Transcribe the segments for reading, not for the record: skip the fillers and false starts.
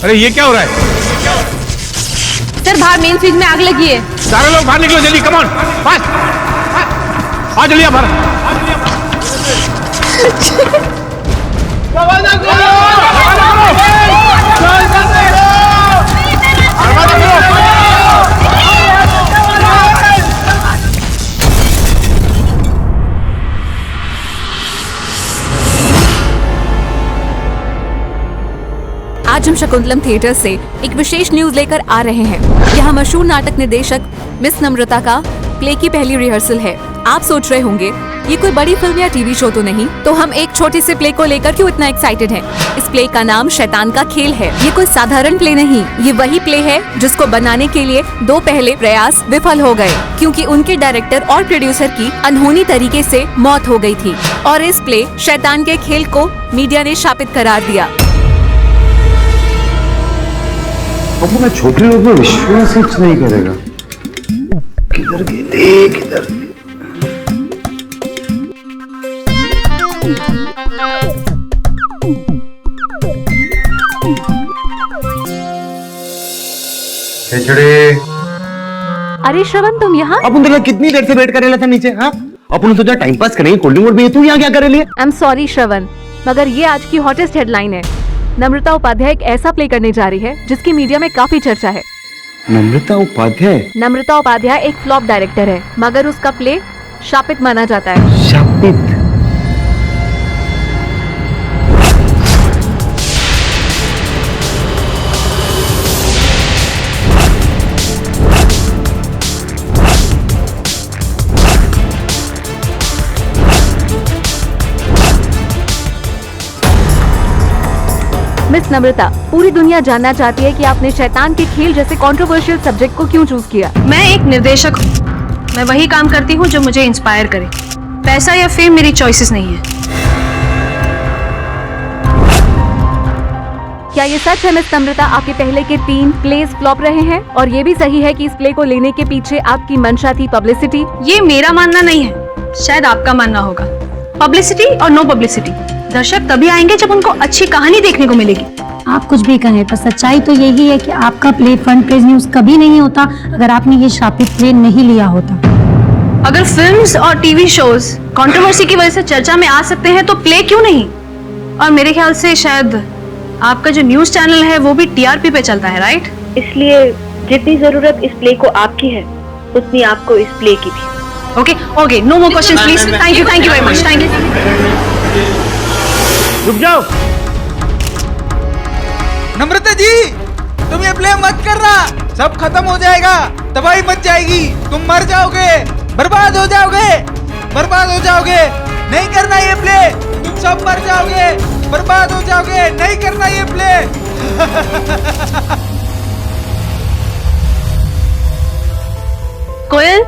अरे ये क्या हो रहा है? सर बाहर मेन स्विच में आग लगी है। सारे लोग बाहर निकलो जल्दी, कम ऑन फास्ट, आ जल्दी बाहर। आज हम शकुंतलम थिएटर से एक विशेष न्यूज लेकर आ रहे हैं। यहाँ मशहूर नाटक निर्देशक मिस नम्रता का प्ले की पहली रिहर्सल है। आप सोच रहे होंगे ये कोई बड़ी फिल्म या टीवी शो तो नहीं, तो हम एक छोटे से प्ले को लेकर क्यों इतना एक्साइटेड हैं? इस प्ले का नाम शैतान का खेल है। ये कोई साधारण प्ले नहीं, ये वही प्ले है जिसको बनाने के लिए 2 पहले प्रयास विफल हो गए, क्योंकि उनके डायरेक्टर और प्रोड्यूसर की अनहोनी तरीके से मौत हो गई थी। और इस प्ले शैतान के खेल को मीडिया ने शापित करार दिया। अब मैं छोकरी लोग में विश्वास नहीं करेगा। किधर गए किधर? अरे श्रवण, तुम यहाँ? अपन तो कितनी देर से वेट कर रहे थे नीचे। हाँ, अपन सोचा टाइम पास करेंगे, कोल्ड ड्रिंक भी। तू यहाँ क्या कर रही है? आई एम सॉरी श्रवण, मगर ये आज की हॉटेस्ट हेडलाइन है। नम्रता उपाध्याय एक ऐसा प्ले करने जा रही है जिसकी मीडिया में काफी चर्चा है। नम्रता उपाध्याय? नम्रता उपाध्याय एक फ्लॉप डायरेक्टर है, मगर उसका प्ले शापित माना जाता है। शापित? मिस नम्रता, पूरी दुनिया जानना चाहती है कि आपने शैतान के खेल जैसे कंट्रोवर्शियल सब्जेक्ट को क्यों चूज किया? मैं एक निर्देशक हूँ, मैं वही काम करती हूँ जो मुझे इंस्पायर करे। पैसा या फेम मेरी चॉइसेस नहीं है। क्या ये सच है मिस नम्रता, आपके पहले के 3 प्लेस फ्लॉप रहे हैं? और ये भी सही है कि इस प्ले को लेने के पीछे आपकी मंशा थी पब्लिसिटी? ये मेरा मानना नहीं है, शायद आपका मानना होगा। पब्लिसिटी और नो पब्लिसिटी, दर्शक तभी आएंगे जब उनको अच्छी कहानी देखने को मिलेगी। आप कुछ भी कहें, पर सच्चाई तो यही है कि आपका प्ले फ्रंट पेज न्यूज कभी नहीं होता अगर आपने ये शापित प्ले नहीं लिया होता। अगर फिल्म्स और टीवी शोज कंट्रोवर्सी की वजह से चर्चा में आ सकते हैं तो प्ले क्यों नहीं? और मेरे ख्याल से शायद आपका जो न्यूज चैनल है वो भी टीआरपी पे चलता है, राइट? इसलिए जितनी जरूरत इस प्ले को आपकी है उतनी आपको इस प्ले की भी। Okay, no more questions please. Thank you very much. Thank you. रुक जाओ। नम्रता जी, तुम ये प्ले मत करना, सब खत्म हो जाएगा, तबाही मच जाएगी, तुम मर जाओगे, बर्बाद हो जाओगे, बर्बाद हो जाओगे। नहीं करना ये प्ले, तुम सब मर जाओगे, बर्बाद हो जाओगे। नहीं करना ये प्ले। कोयल,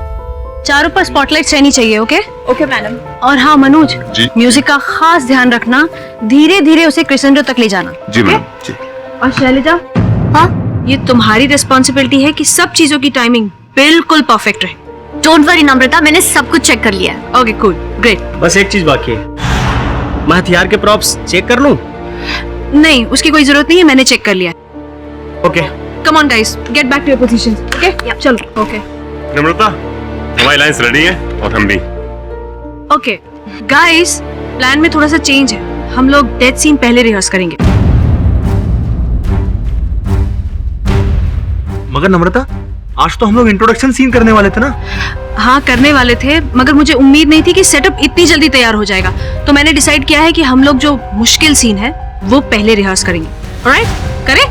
चारों पर स्पॉटलाइट्स रहनी चाहिए। Okay madam. और हाँ मनोज जी, म्यूजिक का खास ध्यान रखना, धीरे धीरे उसे क्रेसेंडो तक ले जाना। जी मैम जी। और शैलजा, हाँ, ये तुम्हारी रिस्पॉन्सिबिलिटी है कि सब चीजों की टाइमिंग बिल्कुल परफेक्ट रहे। डोंट वरी नम्रता, मैंने सब कुछ चेक कर लिया है। Okay cool, great. बस एक चीज बाकी है, मैं हथियार के प्रॉप्स चेक कर लूं? नहीं, उसकी कोई जरूरत नहीं है, मैंने चेक कर लिया। Okay, come on guys, get back to your positions. Okay चलो। ओके नम्रता, हमारी लाइंस रेडी है और हम भी। ओके गाइस, प्लान में थोड़ा सा चेंज है। हम लोग डेथ सीन पहले रिहर्स करेंगे। मगर नम्रता, आज तो हम लोग इंट्रोडक्शन सीन करने वाले थे ना? हाँ करने वाले थे, मगर मुझे उम्मीद नहीं थी कि सेटअप इतनी जल्दी तैयार हो जाएगा, तो मैंने डिसाइड किया है कि हम लोग जो मुश्किल सीन है वो पहले रिहर्स करेंगे। ऑलराइट, करें?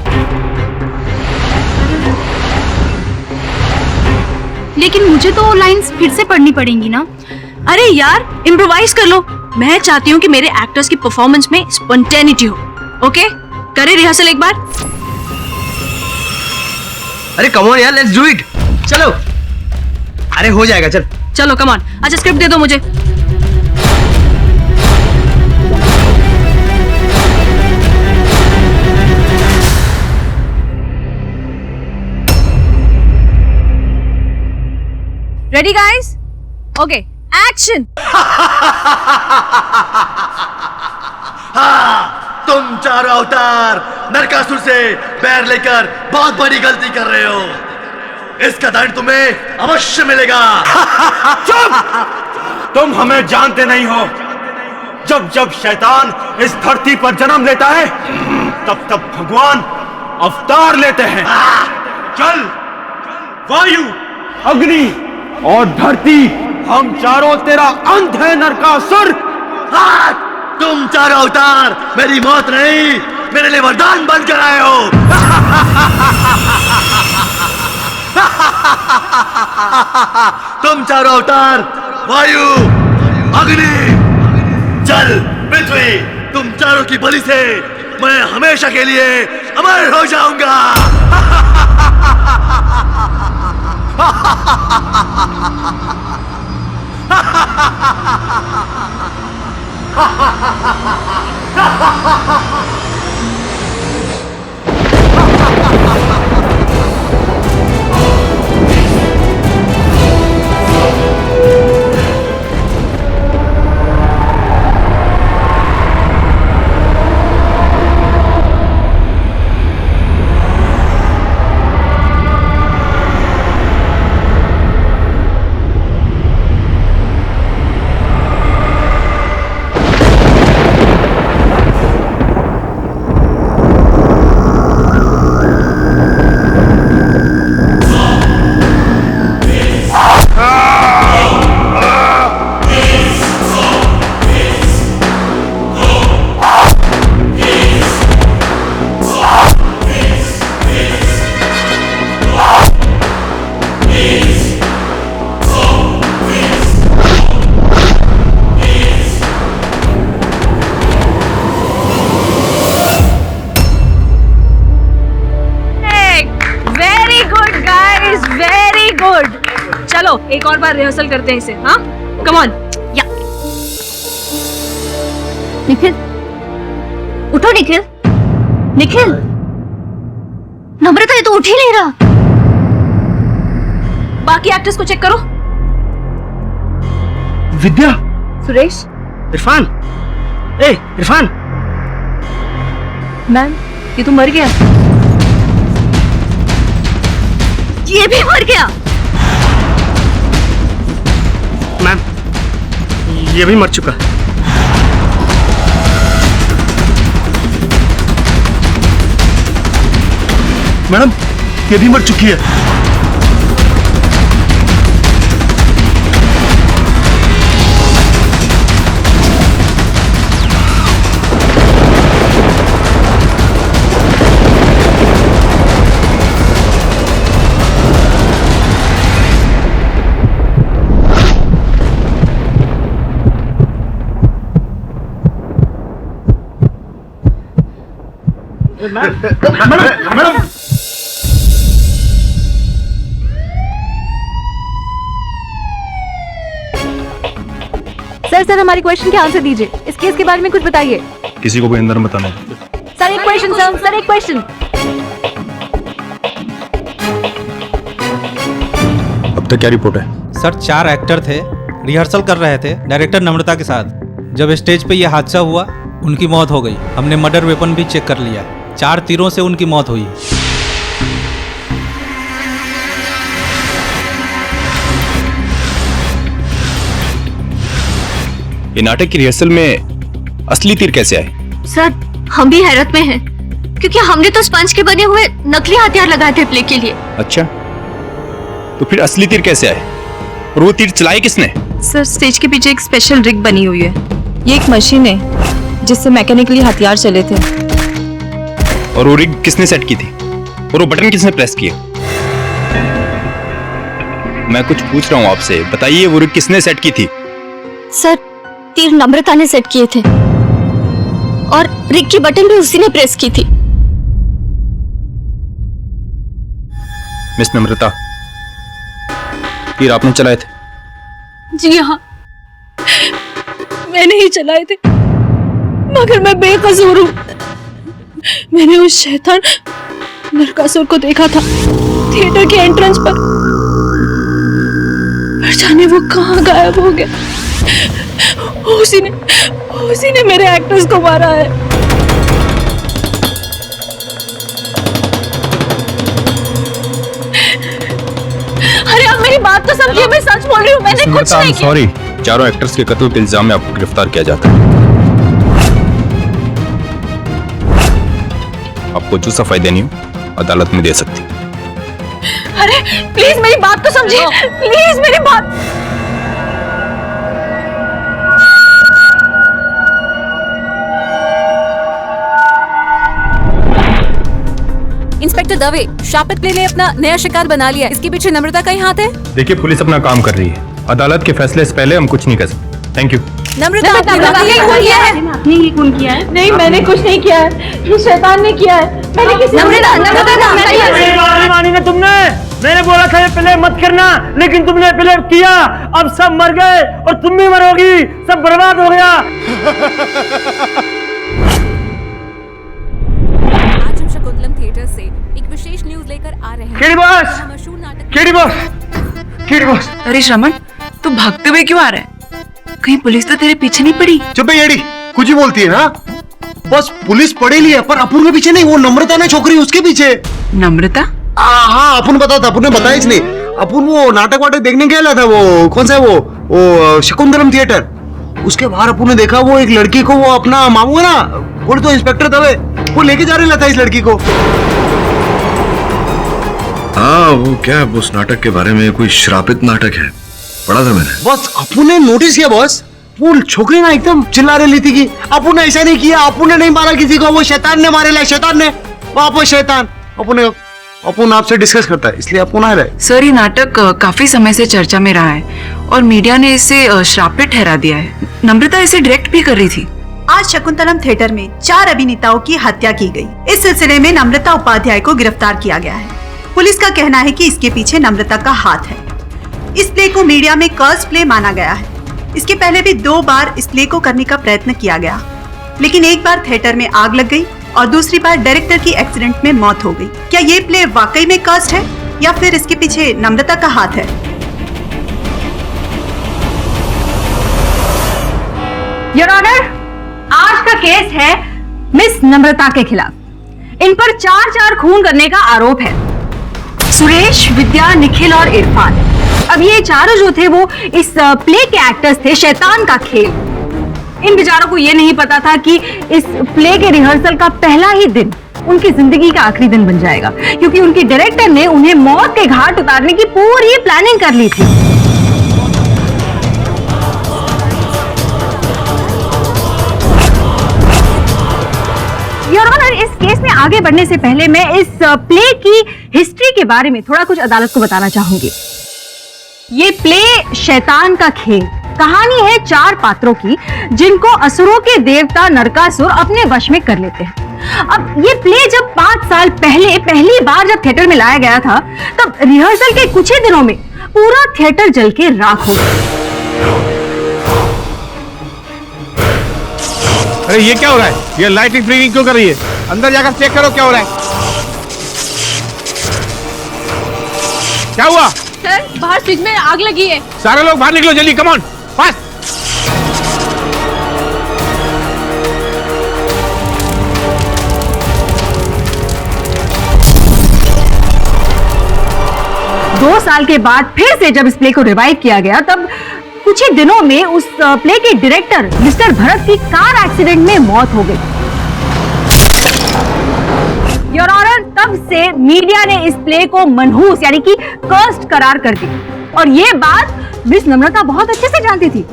लेकिन मुझे तो लाइंस फिर से पढ़नी पड़ेंगी ना? अरे यार, इम्प्रोवाइज कर लो। मैं चाहती हूँ कि मेरे एक्टर्स की परफॉर्मेंस में स्पॉन्टेनिटी हो। ओके, करें रिहर्सल एक बार? अरे कम ऑन यार, लेट्स डू इट। चलो। अरे हो जाएगा, चल। चलो कम ऑन। अच्छा स्क्रिप्ट दे दो मुझे। Ready guys? Okay, action. तुम चारों अवतार नरकासुर से बैर लेकर बहुत बड़ी गलती कर रहे हो। इसका दंड तुम्हें अवश्य मिलेगा। चुप! तुम हमें जानते नहीं हो। जब जब शैतान इस धरती पर जन्म लेता है तब तब भगवान अवतार लेते हैं। चल, वायु, अग्नि और धरती, हम चारों तेरा अंत है नरकासुर। तुम चारों अवतार मेरी मौत नहीं, मेरे लिए वरदान बनकर आए हो। तुम चारों अवतार वायु, अग्नि, जल, पृथ्वी, तुम चारों की बलि से मैं हमेशा के लिए अमर हो जाऊंगा। चलो एक और बार रिहर्सल करते हैं इसे। हाँ, कम ऑन। या निखिल, उठो निखिल। निखिल, नम्रता ये तो उठ ही नहीं रहा। बाकी एक्टर्स को चेक करो। विद्या, सुरेश, इरफान, इरफान। मैम ये तो मर गया। ये भी मर गया। मैम, ये भी मर चुका। मैडम, ये भी मर चुकी है। मैडम, सर हमारी क्वेश्चन के आंसर दीजिए। इस केस के बारे में कुछ बताइए। किसी को भी अंदर मत आना। सर एक क्वेश्चन। सर एक क्वेश्चन। अब तक क्या रिपोर्ट है? सर 4 एक्टर थे, रिहर्सल कर रहे थे डायरेक्टर नम्रता के साथ। जब स्टेज पे यह हादसा हुआ उनकी मौत हो गई। हमने मर्डर वेपन भी चेक कर लिया। 4 तीरों से उनकी मौत हुई। ये नाटक की रिहर्सल में असली तीर कैसे आए? सर हम भी हैरत में हैं, क्योंकि हमने तो स्पंज के बने हुए नकली हथियार लगाए थे प्ले के लिए। अच्छा, तो फिर असली तीर कैसे आए? और वो तीर चलाए किसने? सर स्टेज के पीछे एक स्पेशल रिग बनी हुई है। ये एक मशीन है जिससे मैकेनिकली हथियार चले थे। और वो रिग किसने सेट की थी? और वो बटन किसने प्रेस किया? मैं कुछ पूछ रहा हूँ आपसे, बताइए वो रिग किसने सेट की थी? सर तीर नम्रता ने सेट किए थे और रिग की बटन भी उसी ने प्रेस की थी। मिस नम्रता, तीर आपने चलाए थे? जी हाँ, मैंने ही चलाए थे, मगर मैं बेकसूर हूँ। मैंने उस शैतान नरकासुर को देखा था थिएटर के एंट्रेंस पर जाने वो कहाँ गायब हो गया। उसी ने मेरे एक्टर्स को मारा है। हूँ, मैंने कुछ नहीं किया। सॉरी, चारों एक्टर्स के कत्ल के इल्जाम में आपको गिरफ्तार किया जाता है। आपको जो सफाई देनी हो अदालत में दे सकती। अरे प्लीज मेरी बात तो समझिए, प्लीज मेरी बात। इंस्पेक्टर दवे, शापित प्ले ने अपना नया शिकार बना लिया। इसके पीछे नम्रता का ही हाथ है। देखिए, पुलिस अपना काम कर रही है। अदालत के फैसले से पहले हम कुछ नहीं कर सकते। Thank you. नम्रता, आपने ये खून किया है? आपने ये खून किया है? नहीं, मैंने कुछ नहीं किया है, ये शैतान ने किया है। मैंने किसी मानी ना तुमने। मैंने बोला था ये प्ले मत करना, लेकिन तुमने प्ले किया। अब सब मर गए और तुम भी मरोगी। सब बर्बाद हो गया। आज हम शकुंतलम थिएटर से एक विशेष न्यूज लेकर आ रहे हैं। केडी बॉस, मशहूर नाटक केडी बॉस, केडी बॉस। अरे श्रमण, तू भागते हुए क्यों आ रहा है? कहीं पुलिस तो तेरे पीछे नहीं पड़ी? चुप है येड़ी, कुछ ही बोलती है ना। बस पुलिस पड़ेली है, पर अपुन के पीछे नहीं। वो नम्रता ने छोकरी उसके पीछे। नम्रता? हाँ, अपुन बता था, अपुन ने बताया इसलिए। अपुन वो नाटक वाटक देखने गया था। वो कौन सा है वो शकुंतलम थिएटर। उसके बाहर अपुन ने देखा वो एक लड़की को, वो अपना मामू है ना, बोले तो इंस्पेक्टर दवे, वो लेके जा रहा था इस लड़की को। हाँ, वो क्या उस नाटक के बारे में कोई श्रापित नाटक है, पढ़ा था मैंने। बस अपुन ने नोटिस किया बॉस, वो छोकरी ना एकदम चिल्ला रही थी कि अपुन ने ऐसा नहीं किया, अपुन ने नहीं मारा किसी को, वो शैतान ने मारे। शैतान ने, वापस शैतान। अपुन आपसे डिस्कस करता है, इसलिए अपुन आ रहा है। सर, ये नाटक काफी समय से चर्चा में रहा है और मीडिया ने इसे श्रापित ठहरा दिया है। नम्रता इसे डायरेक्ट भी कर रही थी। आज शकुंतलम थिएटर में 4 अभिनेताओं की हत्या की गई। इस सिलसिले में नम्रता उपाध्याय को गिरफ्तार किया गया है। पुलिस का कहना है कि इसके पीछे नम्रता का हाथ है। इस प्ले को मीडिया में कर्स प्ले माना गया है। इसके पहले भी 2 बार इस प्ले को करने का प्रयत्न किया गया, लेकिन एक बार थिएटर में आग लग गई और दूसरी बार डायरेक्टर की एक्सीडेंट में मौत हो गई। क्या ये प्ले वाकई में कर्स्ड है या फिर इसके पीछे नम्रता का हाथ है? योर ऑनर, आज का केस है मिस नम्रता के खिलाफ। इन पर 4 खून करने का आरोप है। सुरेश, विद्या, निखिल और इरफान। अब ये चारों जो थे वो इस प्ले के एक्टर्स थे, शैतान का खेल। इन बेचारों को ये नहीं पता था कि इस प्ले के रिहर्सल का पहला ही दिन उनकी जिंदगी का आखिरी दिन बन जाएगा, क्योंकि उनके डायरेक्टर ने उन्हें मौत के घाट उतारने की पूरी प्लानिंग कर ली थी। योर ऑनर, इस केस में आगे बढ़ने से पहले मैं इस प्ले की हिस्ट्री के बारे में थोड़ा कुछ अदालत को बताना चाहूंगी। ये प्ले शैतान का खेल कहानी है 4 पात्रों की, जिनको असुरों के देवता नरकासुर अपने वश में कर लेते हैं। अब ये प्ले जब 5 साल पहले पहली बार जब थिएटर में लाया गया था, तब रिहर्सल के कुछ ही दिनों में पूरा थिएटर जल के राख हो गया। अरे ये क्या हो रहा है? ये लाइटिंग फ्लिकरिंग क्यों कर रही है? अंदर जाकर चेक करो क्या हो रहा है। क्या हुआ? सर, बाहर फ्रिज में आग लगी है। सारे लोग बाहर निकलो जल्दी, कम ऑन, फास्ट। दो साल के बाद फिर से जब इस प्ले को रिवाइव किया गया, तब कुछ ही दिनों में उस प्ले के डायरेक्टर मिस्टर भरत की कार एक्सीडेंट में मौत हो गई। योर ऑनर, तब से मीडिया ने इस प्ले को मनहूस यानी कि कर्स्ड करार कर दिया, और ये बात मिस नम्रता बहुत अच्छे से जानती थी।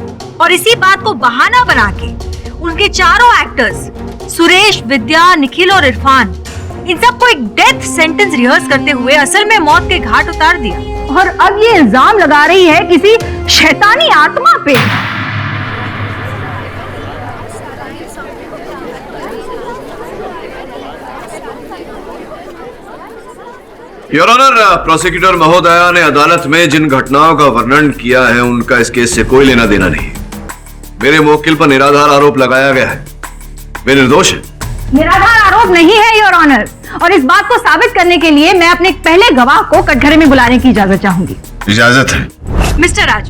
और इसी बात को बहाना बना के उनके चारों एक्टर्स सुरेश, विद्या, निखिल और इरफान, इन सबको एक डेथ सेंटेंस रिहर्स करते हुए असल में मौत के घाट उतार दिया। और अब ये इल्जाम लगा रही है किसी शैतानी आत्मा पे। योर ऑनर, प्रोसिक्यूटर महोदया ने अदालत में जिन घटनाओं का वर्णन किया है उनका इस केस से कोई लेना देना नहीं। मेरे मुवक्किल पर निराधार आरोप लगाया गया है। वे निर्दोष है। निराधार आरोप नहीं है योर ऑनर, और इस बात को साबित करने के लिए मैं अपने पहले गवाह को कटघरे में बुलाने की इजाजत चाहूंगी। इजाजत है। मिस्टर राज,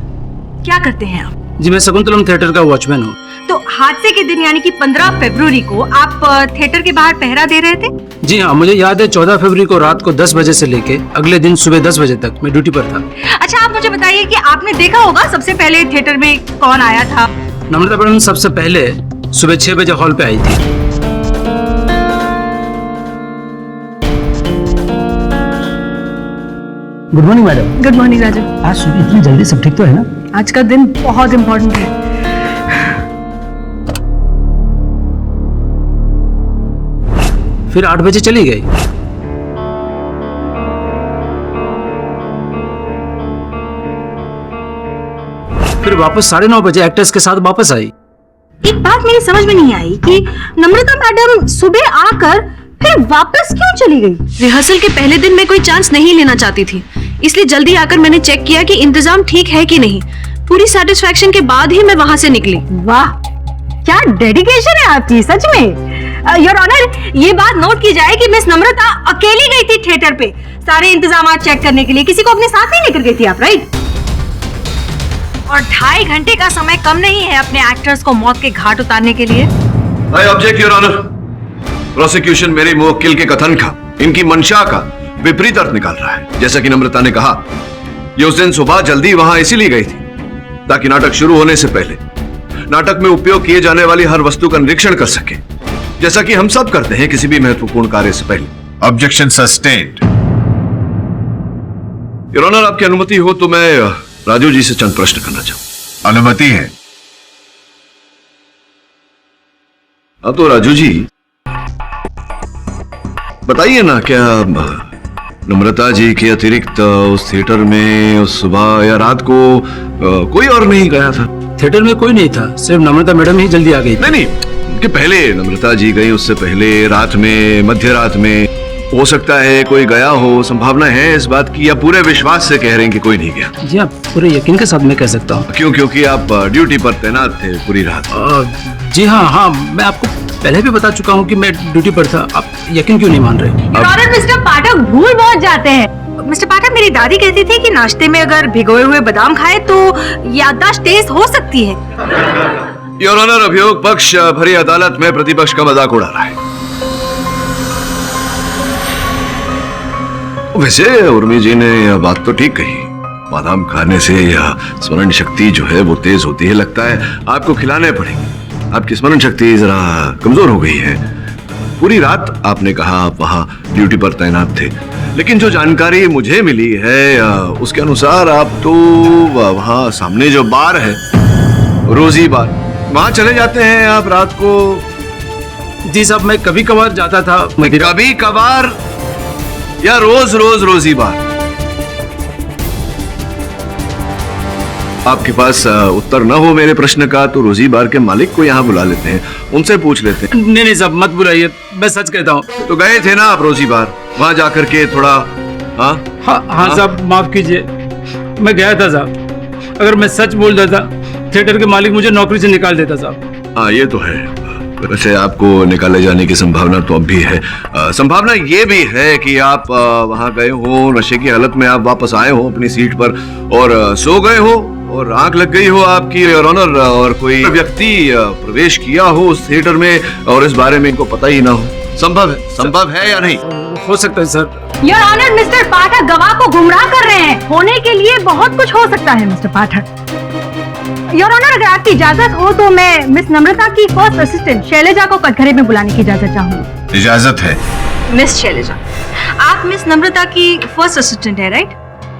क्या करते हैं आप? जी, मैं शकुंतलम थिएटर का वॉचमैन हूँ। तो हादसे के दिन यानी कि 15 फरवरी को आप थिएटर के बाहर पहरा दे रहे थे? जी हाँ, मुझे याद है 14 फरवरी को रात को 10 बजे से लेके अगले दिन सुबह 10 बजे तक मैं ड्यूटी पर था। अच्छा, आप मुझे बताइए कि आपने देखा होगा सबसे पहले थिएटर में कौन आया था? नम्रता मैडम सबसे पहले सुबह 6 बजे हॉल पे आई थी। Good morning madam. Good morning Raju. आज सुबह इतनी जल्दी सब ठीक तो है ना? आज का दिन बहुत इम्पोर्टेंट है। फिर 8 बजे चली गई। फिर वापस 9:30 बजे एक्टर्स के साथ वापस आई। एक बात मेरी समझ में नहीं आई कि नम्रता मैडम सुबह आकर फिर वापस क्यों चली गई? रिहर्सल के पहले दिन मैं कोई चांस नहीं लेना चाहती थी, इसलिए जल्दी आकर मैंने चेक किया कि इंतजाम ठीक है कि नहीं। पूरी सेटिस्फैक्शन के बाद ही मैं वहां से निकली। वाह, क्या डेडिकेशन है आपकी, सच में। योर ऑनर, ये बात नोट की जाए कि मिस नम्रता अकेली गई थी थिएटर पे सारे इंतजाम चेक करने के लिए। किसी को अपने साथ नहीं लेकर गई थी आप, राइट? और 2.5 घंटे का समय कम नहीं है अपने एक्टर्स को मौत के घाट उतारने के लिए। I object your honour. Prosecution मेरे मुवक्किल के कथन का, इनकी मंशा का विपरीत अर्थ निकाल रहा है। जैसा कि नम्रता ने कहा, ये उस दिन सुबह जल्दी वहां इसीलिए गई थी ताकि नाटक शुरू होने से पहले नाटक में उपयोग किए जाने वाली हर वस्तु का निरीक्षण कर सके, जैसा कि हम सब करते हैं किसी भी महत्वपूर्ण कार्य से पहले। Objection sustained. योर ऑनर, आपकी अनुमति हो तो मैं राजू जी से चंद प्रश्न करना चाहूं। अनुमति है। अब तो राजू जी बताइए ना, क्या नम्रता जी के अतिरिक्त उस थिएटर में उस सुबह या रात को कोई और नहीं गया था? थिएटर में कोई नहीं था, सिर्फ नम्रता मैडम ही जल्दी आ गई। नहीं, उनके पहले नम्रता जी गई, उससे पहले रात में, मध्य रात में हो सकता है कोई गया हो। संभावना है इस बात की, या पूरे विश्वास से कह रहे हैं कि कोई नहीं गया? जी हाँ, पूरे यकीन के साथ मैं कह सकता हूँ। क्यों? क्योंकि आप ड्यूटी पर तैनात थे पूरी रात। जी हाँ, मैं आपको पहले भी बता चुका हूँ कि मैं ड्यूटी पर था। आप यकीन क्यों नहीं मान रहे? मिस्टर पाठक भूल बहुत जाते हैं। मिस्टर पाठक, मेरी दादी कहती थी कि नाश्ते में अगर भिगोए हुए बादाम खाए तो याददाश्त तेज हो सकती है। योर ऑनर, अभियोग पक्ष भरी अदालत में प्रतिपक्ष का मजाक उड़ा रहा है। वैसे उर्मी जी ने यह बात तो ठीक कही, बादाम खाने से या स्मरण शक्ति जो है वो तेज होती है। लगता है आपको खिलाने पड़ेंगे, आपकी स्मरण शक्ति जरा कमजोर हो गई है। पूरी रात आपने कहा आप वहां ड्यूटी पर तैनात थे, लेकिन जो जानकारी मुझे मिली है उसके अनुसार आप तो वहां सामने जो बार है, रोजी बार, वहां चले जाते हैं आप रात को? जी साहब, मैं कभी कभार जाता था। कभी कभार या रोज रोज रोजी बार? आपके पास उत्तर न हो मेरे प्रश्न का तो रोजी बार के मालिक को यहाँ बुला लेते हैं, उनसे पूछ लेते हैं। नहीं साहब, मत बुलाइए, मैं सच कहता हूँ। तो गए थे ना आप रोजी बार, वहां जाकर के थोड़ा? हाँ साहब, माफ कीजिए, मैं गया था साहब। अगर मैं सच बोल देता थिएटर के मालिक मुझे नौकरी से निकाल देता साहब। हाँ, ये तो है। वैसे आपको निकाले जाने की संभावना तो अब भी है। संभावना ये भी है कि आप वहां गए हो, नशे की हालत में आप वापस आए हो अपनी सीट पर और सो गए हो और आंख लग गई हो आपकी, योर ऑनर, और कोई व्यक्ति प्रवेश किया हो उस थिएटर में और इस बारे में इनको पता ही ना हो। संभव है या नहीं? हो सकता है सर। योर ऑनर, मिस्टर पाठक गवाह को गुमराह कर रहे हैं। होने के लिए बहुत कुछ हो सकता है मिस्टर पाठक। योर ऑनर, अगर आपकी इजाजत हो तो मैं मिस नम्रता की फर्स्ट असिस्टेंट शैलजा को कटघरे में बुलाने की इजाजत चाहूंगी। इजाजत है। मिस शैलजा, आप मिस नम्रता की फर्स्ट असिस्टेंट है, राइट?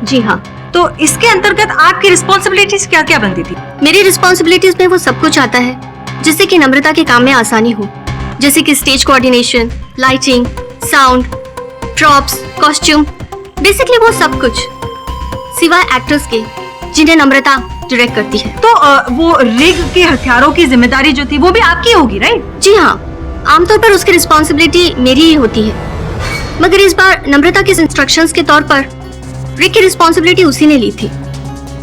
जी हाँ। तो इसके अंतर्गत आपकी रिस्पॉन्सिबिलिटीज क्या क्या बनती थी? मेरी रिस्पॉन्सिबिलिटीज में वो सब कुछ आता है जिससे कि नम्रता के काम में आसानी हो, जैसे कि stage coordination, lighting, sound, props, costume, basically वो सब कुछ, सिवाय एक्टर्स के जिन्हें नम्रता डायरेक्ट करती है। तो वो रिग के हथियारों की जिम्मेदारी जो थी वो भी आपकी होगी, राइट? जी हाँ, आमतौर पर उसकी रिस्पॉन्सिबिलिटी मेरी ही होती है, मगर इस बार नम्रता के इंस्ट्रक्शंस के तौर पर रिग की रिस्पॉन्सिबिलिटी उसी ने ली थी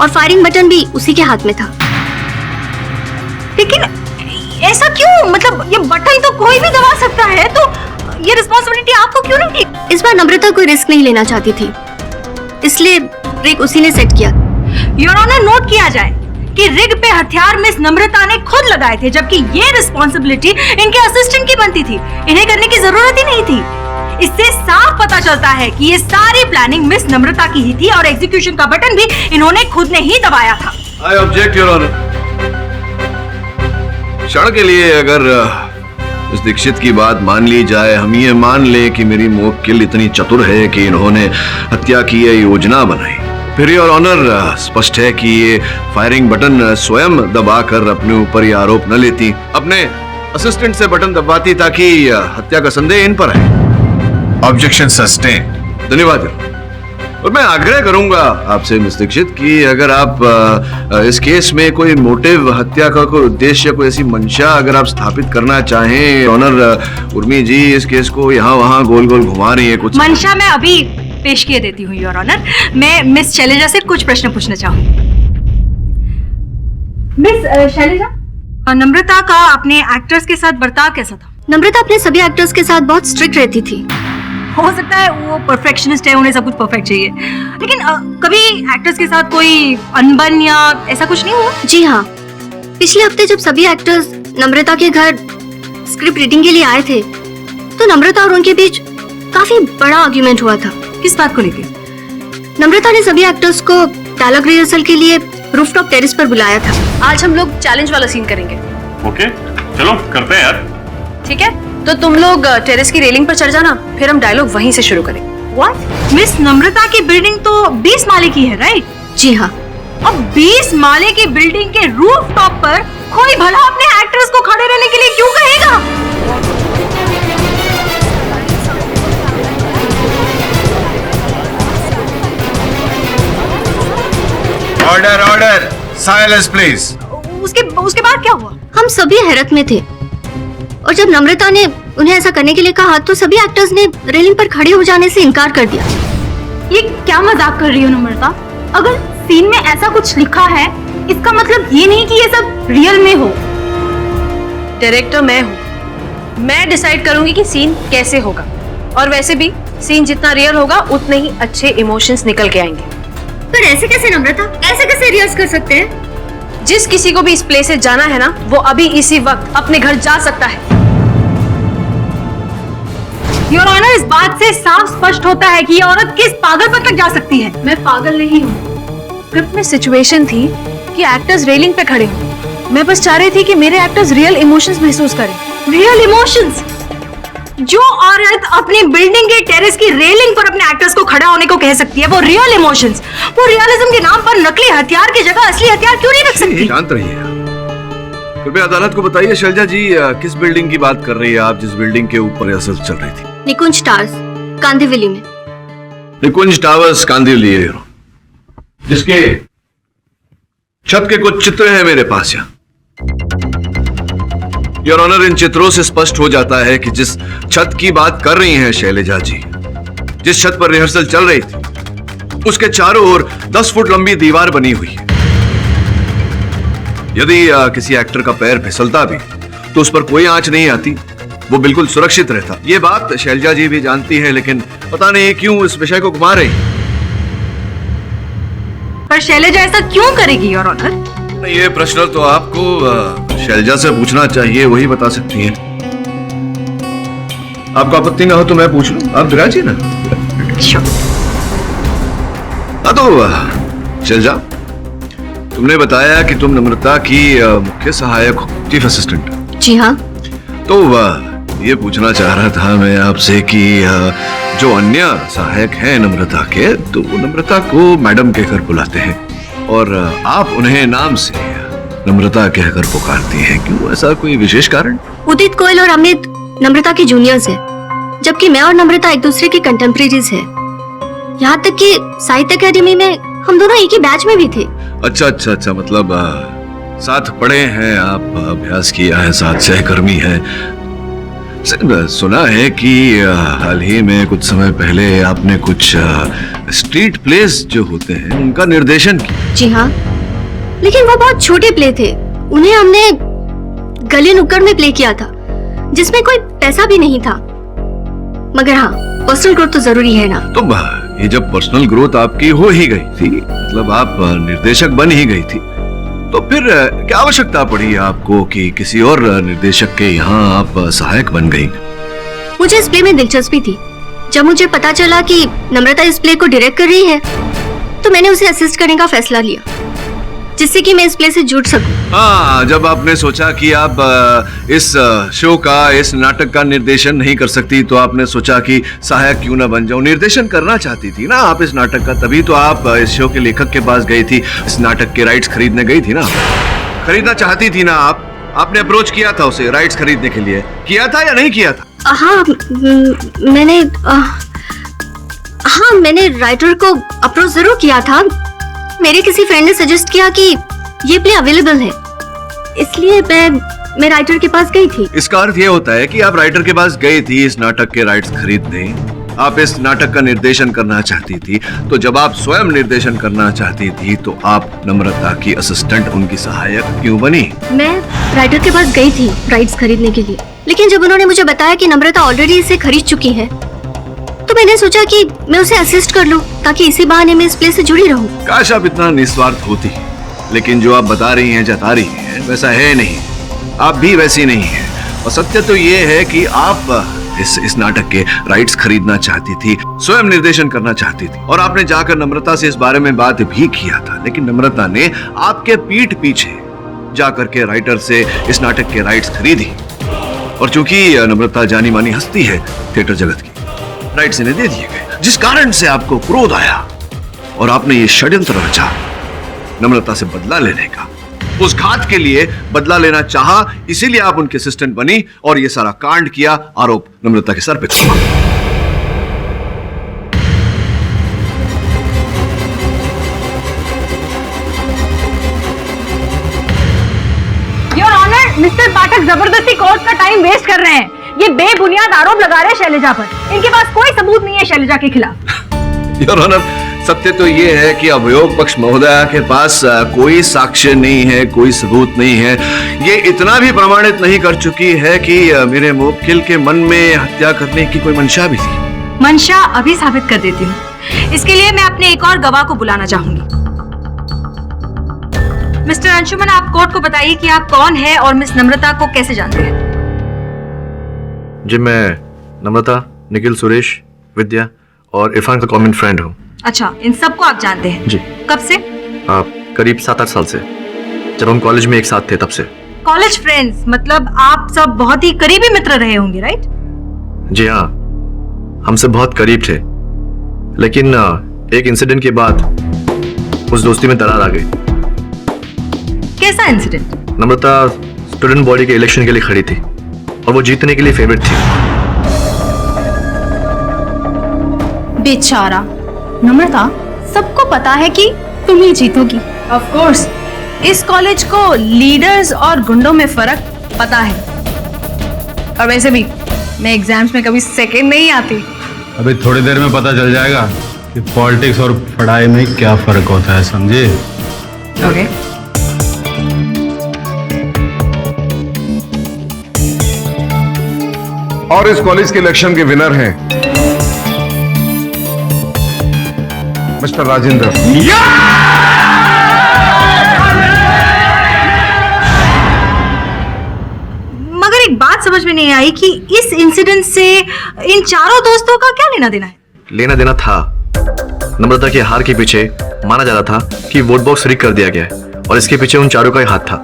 और फायरिंग बटन भी उसी के हाथ में था। लेकिन ऐसा क्यों? मतलब ये बटन तो कोई भी दबा सकता है, तो ये रिस्पॉन्सिबिलिटी आपको क्यों नहीं थी? इस बार नम्रता कोई रिस्क नहीं लेना चाहती थी, इसलिए रिग उसी ने सेट किया। योर ऑनर, नोट किया जाए कि रिग पे हथियार मिस नम्रता ने खुद लगाए थे, जबकि ये रिस्पॉन्सिबिलिटी इनके असिस्टेंट की बनती थी। इन्हें करने की जरूरत ही नहीं थी। इससे साफ पता चलता है कि ये सारी प्लानिंग मिस नम्रता की ही थी और एग्जीक्यूशन का बटन भी इन्होंने खुद ने ही दबाया था। I object your honour. क्षण के लिए अगर इस दीक्षित की बात मान ली जाए, हम ये मान ले कि मेरी मुवक्किल इतनी चतुर है कि इन्होंने हत्या की ये योजना बनाई, फिर योर ऑनर स्पष्ट है कि ये फायरिंग बटन स्वयं दबाकर अपने ऊपर ये आरोप न लेती, अपने असिस्टेंट से बटन दबाती ताकि हत्या का संदेह इन पर है। Objection sustained. धन्यवाद। और मैं आग्रह करूंगा आपसे मिस दीक्षित कि अगर आप इस केस में कोई मोटिव, हत्या का कोई उद्देश्य, कोई ऐसी मंशा अगर आप स्थापित करना चाहें। ऑनर उर्मी जी इस केस को यहाँ वहाँ गोल गोल घुमा रही है। कुछ मंशा मैं अभी पेश किए देती हूँ योर ऑनर। मैं मिस शैलेजा से कुछ प्रश्न पूछना चाहूंगी। मिस शैलेजा, नम्रता का अपने एक्टर्स के साथ बर्ताव कैसा था? नम्रता अपने सभी एक्टर्स के साथ बहुत स्ट्रिक्ट रहती थी। हो सकता है वो परफेक्शनिस्ट है, उन्हें सब कुछ परफेक्ट चाहिए, लेकिन कभी एक्टर्स के साथ कोई अनबन या ऐसा कुछ नहीं हुआ? जी हाँ, पिछले हफ्ते जब सभी एक्टर्स नम्रता के घर स्क्रिप्ट रीडिंग के लिए आए थे तो नम्रता और उनके बीच काफी बड़ा आर्ग्यूमेंट हुआ था। किस बात को लेकर? नम्रता ने सभी एक्टर्स को डायलॉग रिहर्सल के लिए रूफटॉप टेरेस पर बुलाया था। आज हम लोग चैलेंज वाला सीन करेंगे। ओके, चलो करते हैं यार। ठीक है, तो तुम लोग टेरेस की रेलिंग पर चढ़ जाना, फिर हम डायलॉग वहीं से शुरू करेंगे। व्हाट? मिस नम्रता की बिल्डिंग तो 20 माले की है, राइट? जी हाँ। अब 20 माले की बिल्डिंग के रूफ टॉप पर कोई भला अपने एक्टर्स को खड़े रहने के लिए क्यों कहेगा? Order order, silence please. उसके बाद क्या हुआ? हम सभी हैरत में थे और जब नम्रता ने उन्हें ऐसा करने के लिए कहा तो सभी एक्टर्स ने रेलिंग पर खड़े हो जाने से इनकार कर दिया। ये क्या मजाक कर रही हो नम्रता? अगर सीन में ऐसा कुछ लिखा है इसका मतलब ये नहीं कि ये सब रियल में हो। डायरेक्टर मैं हूँ, मैं डिसाइड करूंगी कि सीन कैसे होगा, और वैसे भी सीन जितना रियल होगा उतने ही अच्छे इमोशंस निकल के आएंगे। पर ऐसे कैसे नम्रता, ऐसे कैसे रिहर्स कर सकते हैं? जिस किसी को भी इस प्ले से जाना है ना, वो अभी इसी वक्त अपने घर जा सकता है। योर ऑनर, इस बात से साफ स्पष्ट होता है कि ये औरत किस पागलपन तक जा सकती है। मैं पागल नहीं हूँ। स्क्रिप्ट में सिचुएशन थी कि एक्टर्स रेलिंग पे खड़े हों। मैं बस चाह रही थी कि मेरे एक्टर्स रियल इमोशंस महसूस करें। Real emotions? जो औरत अपनी बिल्डिंग के टेरेस की रेलिंग पर अपने एक्टर्स को खड़ा होने को कह सकती है, वो रियल इमोशंस, वो रियलिज्म के नाम पर नकली हथियार की जगह असली हथियार क्यों नहीं रख सकती? शांत रहिए। कृपया अदालत को बताइए शैलजा जी, किस बिल्डिंग की बात कर रही है आप जिस बिल्डिंग के ऊपर रिहर्सल चल रही थी? निकुंज टावर्स, कांदिवली में। निकुंज टावर्स, कांदिवली, जिसके छत के कुछ चित्र हैं मेरे पास यहाँ। योर ऑनर, इन चित्रों से स्पष्ट हो जाता है कि जिस छत की बात कर रही हैं शैलजा जी, जिस छत पर रिहर्सल चल रही थी, उसके चारों ओर 10 फुट लंबी दीवार बनी हुई है। यदि किसी एक्टर का पैर फिसलता भी तो उस पर कोई आंच नहीं आती, वो बिल्कुल सुरक्षित रहता। ये बात शैलजा जी भी जानती है, लेकिन पता नहीं क्यों इस विषय को घुमा रही। पर शैलजा ऐसा क्यों करेगी योर ऑनर? ये प्रश्न तो आपको शैलजा से पूछना चाहिए, वही बता सकती हैं। आपको आपत्ति ना हो तो मैं पूछ लूं? आप विराजिए ना। हाँ तो शैलजा, तुमने बताया कि तुम नम्रता की मुख्य सहायक हो, चीफ असिस्टेंट। जी हाँ। तो ये पूछना चाह रहा था मैं आपसे कि जो अन्य सहायक हैं नम्रता के, तो वो नम्रता को मैडम कहकर बुलाते हैं और आप उन्हें नाम से नम्रता कहकर पुकारती हैं, क्यों? ऐसा कोई विशेष कारण? उदित गोयल और अमित नम्रता के जूनियर्स हैं, जबकि मैं और नम्रता एक दूसरे की कंटेम्परेरीज हैं। यहाँ तक कि साहित्य अकेडमी में हम दोनों एक ही बैच में भी थे। अच्छा, मतलब साथ पढ़े हैं आप, अभ्यास किया है, साथ सहकर्मी है। सुना है कि हाल ही में कुछ समय पहले आपने कुछ स्ट्रीट प्लेस जो होते हैं उनका निर्देशन किया। जी हाँ, लेकिन वो बहुत छोटे प्ले थे। उन्हें हमने गली नुक्कड़ में प्ले किया था, जिसमें कोई पैसा भी नहीं था। मगर हाँ, पर्सनल ग्रोथ तो जरूरी है ना। तो ये जब पर्सनल ग्रोथ आपकी हो ही गई थी, मतलब आप निर्देशक बन ही गई थी, तो फिर क्या आवश्यकता पड़ी आपको कि किसी और निर्देशक के यहाँ आप सहायक बन गई? मुझे इस प्ले में दिलचस्पी थी। जब मुझे पता चला कि नम्रता इस प्ले को डायरेक्ट कर रही है तो मैंने उसे असिस्ट करने का फैसला लिया, जिससे कि मैं इस प्ले से जुड़ सकूं। हाँ, जब आपने सोचा कि आप इस शो का, इस नाटक का निर्देशन नहीं कर सकती तो आपने सोचा कि सहायक क्यों ना बन जाऊं। निर्देशन करना चाहती थी ना आप इस नाटक का, तभी तो आप इस शो के लेखक के पास गई थी, इस नाटक के राइट्स खरीदने गई थी ना। खरीदना चाहती थी ना आपने अप्रोच किया था उसे राइट्स खरीदने के लिए, किया था या नहीं किया था? हाँ, मैंने राइटर को अप्रोच जरूर किया था। मेरे किसी फ्रेंड ने सजेस्ट किया कि ये प्ले अवेलेबल है, इसलिए मैं राइटर के पास गई थी। इसका अर्थ ये होता है कि आप राइटर के पास गई थी इस नाटक के राइट्स खरीदने। आप इस नाटक का निर्देशन करना चाहती थी, तो जब आप स्वयं निर्देशन करना चाहती थी तो आप नम्रता की असिस्टेंट, उनकी सहायक क्यों बनी? मैं राइटर के पास गई थी राइट्स खरीदने के लिए, लेकिन जब उन्होंने मुझे बताया कि नम्रता ऑलरेडी इसे खरीद चुकी है तो मैंने सोचा कि मैं उसे असिस्ट कर लूं, ताकि इसी बहाने में इस प्ले से जुड़ी रहूं। काश आप इतना निस्वार्थ होती, लेकिन जो आप बता रही हैं, जता रही हैं, वैसा है नहीं। आप भी वैसी नहीं है। और सत्य तो ये है कि आप इस नाटक के राइट्स खरीदना चाहती थी, स्वयं निर्देशन करना चाहती थी, और आपने जाकर नम्रता से इस बारे में बात भी किया था। लेकिन नम्रता ने आपके पीठ पीछे जाकर के राइटर से इस नाटक के राइट्स खरीदी, और चूंकि नम्रता जानी मानी हस्ती है थिएटर जगत की, राइट्स इन्हें दे दिए गए, जिस कारण से आपको क्रोध आया और आपने ये षड्यंत्र रचा नम्रता से बदला लेने का। उस घात के लिए बदला लेना चाहा, इसीलिए आप उनके असिस्टेंट बनी और ये सारा कांड किया। आरोप नम्रता के सर पे थोपा। योर ऑनर, मिस्टर पाठक जबरदस्ती कोर्ट का टाइम वेस्ट कर रहे हैं। ये बेबुनियाद आरोप लगा रहे हैं शैलजा पर। इनके पास कोई सबूत नहीं है शैलजा के खिलाफ। योर ऑनर, सत्य तो ये है कि अभियोग पक्ष महोदया के पास कोई साक्ष्य नहीं है, कोई सबूत नहीं है। ये इतना भी प्रमाणित नहीं कर चुकी है कि मेरे मुवक्किल के मन में हत्या करने की कोई मंशा भी थी। मंशा अभी साबित कर देती हूँ। इसके लिए मैं अपने एक और गवाह को बुलाना चाहूंगी। मिस्टर अंशुमन, आप कोर्ट को बताइए कि आप कौन है और मिस नम्रता को कैसे जानते हैं। जी, मैं नम्रता, निखिल, सुरेश, विद्या और इरफान का कॉमन फ्रेंड हूँ। अच्छा, इन सबको आप जानते हैं? जी। कब से? करीब 7-8 साल से, जब हम कॉलेज में एक साथ थे तब से। कॉलेज फ्रेंड्स, मतलब आप सब बहुत ही करीबी मित्र रहे होंगे, राइट? जी हाँ, हम सब बहुत करीब थे, लेकिन एक इंसिडेंट के बाद उस दोस्ती में दरार आ गई। कैसा इंसिडेंट? नम्रता स्टूडेंट बॉडी के इलेक्शन के लिए खड़ी थी और वो जीतने के लिए फेवरेट थी। बेचारा नम्रता, सबको पता है कि तुम ही जीतोगी। ऑफ कोर्स, इस कॉलेज को लीडर्स और गुंडों में फर्क पता है। और वैसे भी मैं एग्जाम्स में कभी सेकंड नहीं आती। अभी थोड़ी देर में पता चल जाएगा कि पॉलिटिक्स और पढ़ाई में क्या फर्क होता है, समझे? ओके। और इस कॉलेज के इलेक्शन के विनर हैं मिस्टर राजेंद्र। मगर एक बात समझ में नहीं आई कि इस इंसिडेंट से इन चारों दोस्तों का क्या लेना देना है? लेना देना था, नम्रता के हार के पीछे माना जा रहा था कि वोट बॉक्स रीक कर दिया गया है और इसके पीछे उन चारों का ही हाथ था।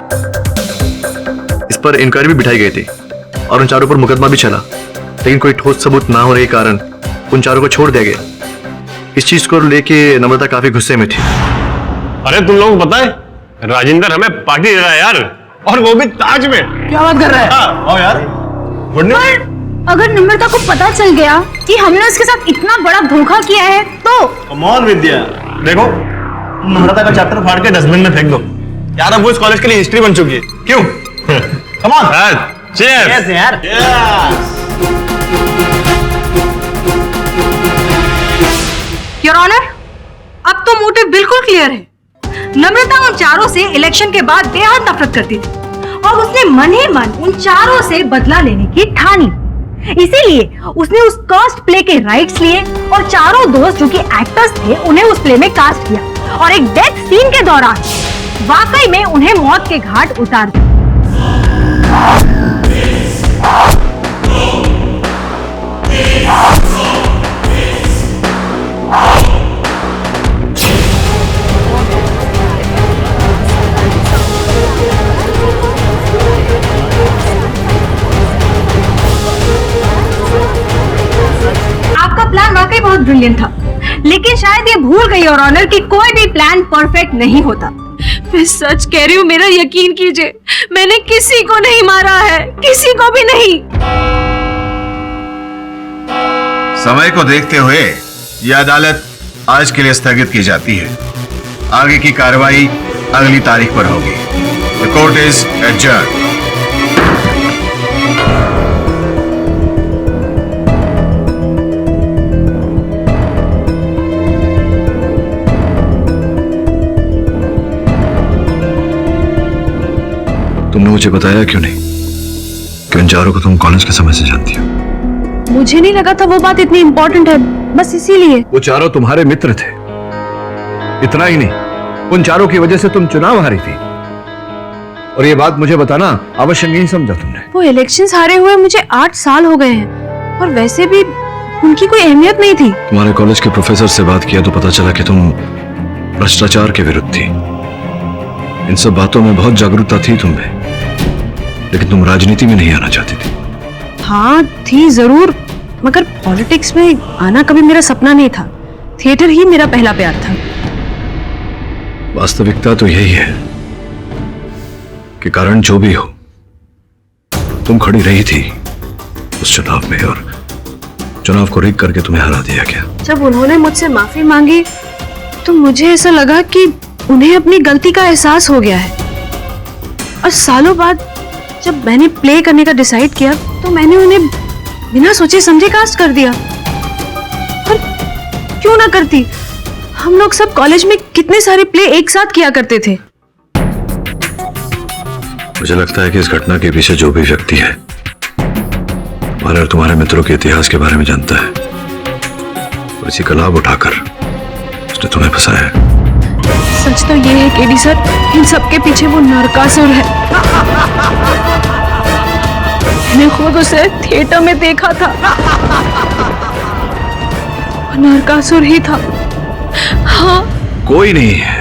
इस पर इंक्वायरी भी बिठाई गई थी और उन चारों पर मुकदमा भी चला, लेकिन कोई ठोस सबूत ना होने के कारण उन चारों को छोड़ दिया गया। इस चीज को लेके नम्रता काफी गुस्से में थी। अरे तुम लोगों को पता है, राजेंद्र हमें पार्टी दे रहा है यार, और वो भी ताज में। क्या बात कर रहा है? हाँ यार। पर अगर नम्रता को पता चल गया कि हमने उसके साथ इतना बड़ा धोखा किया है तो? कमाल विद्या, देखो नम्रता का चैप्टर फाड़ के डस्टबिन में फेंक दो यार। अब वो इस कॉलेज के लिए हिस्ट्री बन चुकी है। क्यों? कम ऑन, चीयर्स यार। योर ऑनर, अब तो मोटिव बिल्कुल क्लियर है। नम्रता उन चारों से इलेक्शन के बाद बेहद नफरत करती थी और उसने मन ही मन उन चारों से बदला लेने की ठानी। इसीलिए उसने उस कास्ट प्ले के राइट्स लिए और चारों दोस्त जो कि एक्टर्स थे उन्हें उस प्ले में कास्ट किया और एक डेथ सीन के दौरान वाकई में उन्हें मौत के घाट उतार दिया। आपका प्लान वाकई बहुत ब्रिलियंट था, लेकिन शायद ये भूल गई योर ऑनर कि कोई भी प्लान परफेक्ट नहीं होता। मैं सच कह रही हूँ, मेरा यकीन कीजिए, मैंने किसी को नहीं मारा है, किसी को भी नहीं। समय को देखते हुए यह अदालत आज के लिए स्थगित की जाती है। आगे की कार्रवाई अगली तारीख पर होगी। The court is adjourned. तुमने मुझे बताया क्यों नहीं कि उन चारों को तुम कॉलेज के समय से जानती हो? मुझे नहीं लगा था वो बात इतनी इंपॉर्टेंट है, बस इसीलिए। वो चारों तुम्हारे मित्र थे। इतना ही नहीं, उन चारों की वजह से तुम चुनाव हारी थी, और ये बात मुझे बताना आवश्यक नहीं समझा तुमने। वो इलेक्शंस हारे हुए मुझे 8 साल हो गए हैं, और वैसे भी उनकी कोई अहमियत नहीं थी। तुम्हारे कॉलेज के प्रोफेसर से बात किया तो पता चला कि तुम भ्रष्टाचार के विरुद्ध थी। इन सब बातों में बहुत जागरूकता थी तुम्हें, लेकिन तुम राजनीति में नहीं आना चाहती थी। हाँ थी जरूर, मगर पॉलिटिक्स में आना कभी मेरा सपना नहीं था। थिएटर ही मेरा पहला प्यार था। वास्तविकता तो यही है कि कारण जो भी हो, तुम खड़ी रही थी उस चुनाव में, और चुनाव को रिग करके तुम्हें हरा दिया गया। जब उन्होंने मुझसे माफी मांगी तो मुझे ऐसा लगा कि उन्हें अपनी गलती का एहसास हो गया है। और सालों बाद जब मैंने प्ले करने का डिसाइड किया तो मैंने उन्हें बिना सोचे समझे कास्ट कर दिया। पर क्यों ना करती, हम लोग सब कॉलेज में कितने सारे प्ले एक साथ किया करते थे। मुझे लगता है कि इस घटना के पीछे जो भी व्यक्ति है, तुम्हारे और तुम्हारे मित्रों के इतिहास के बारे में जानता है, और इसी का लाभ उठाकर उसने तुम्हें फंसाया है। सच तो ये है केडी सर, इन सब के पीछे वो नरकासुर है। मैंने खुद उसे थिएटर में देखा था, वो नरकासुर ही था। हाँ, कोई नहीं है,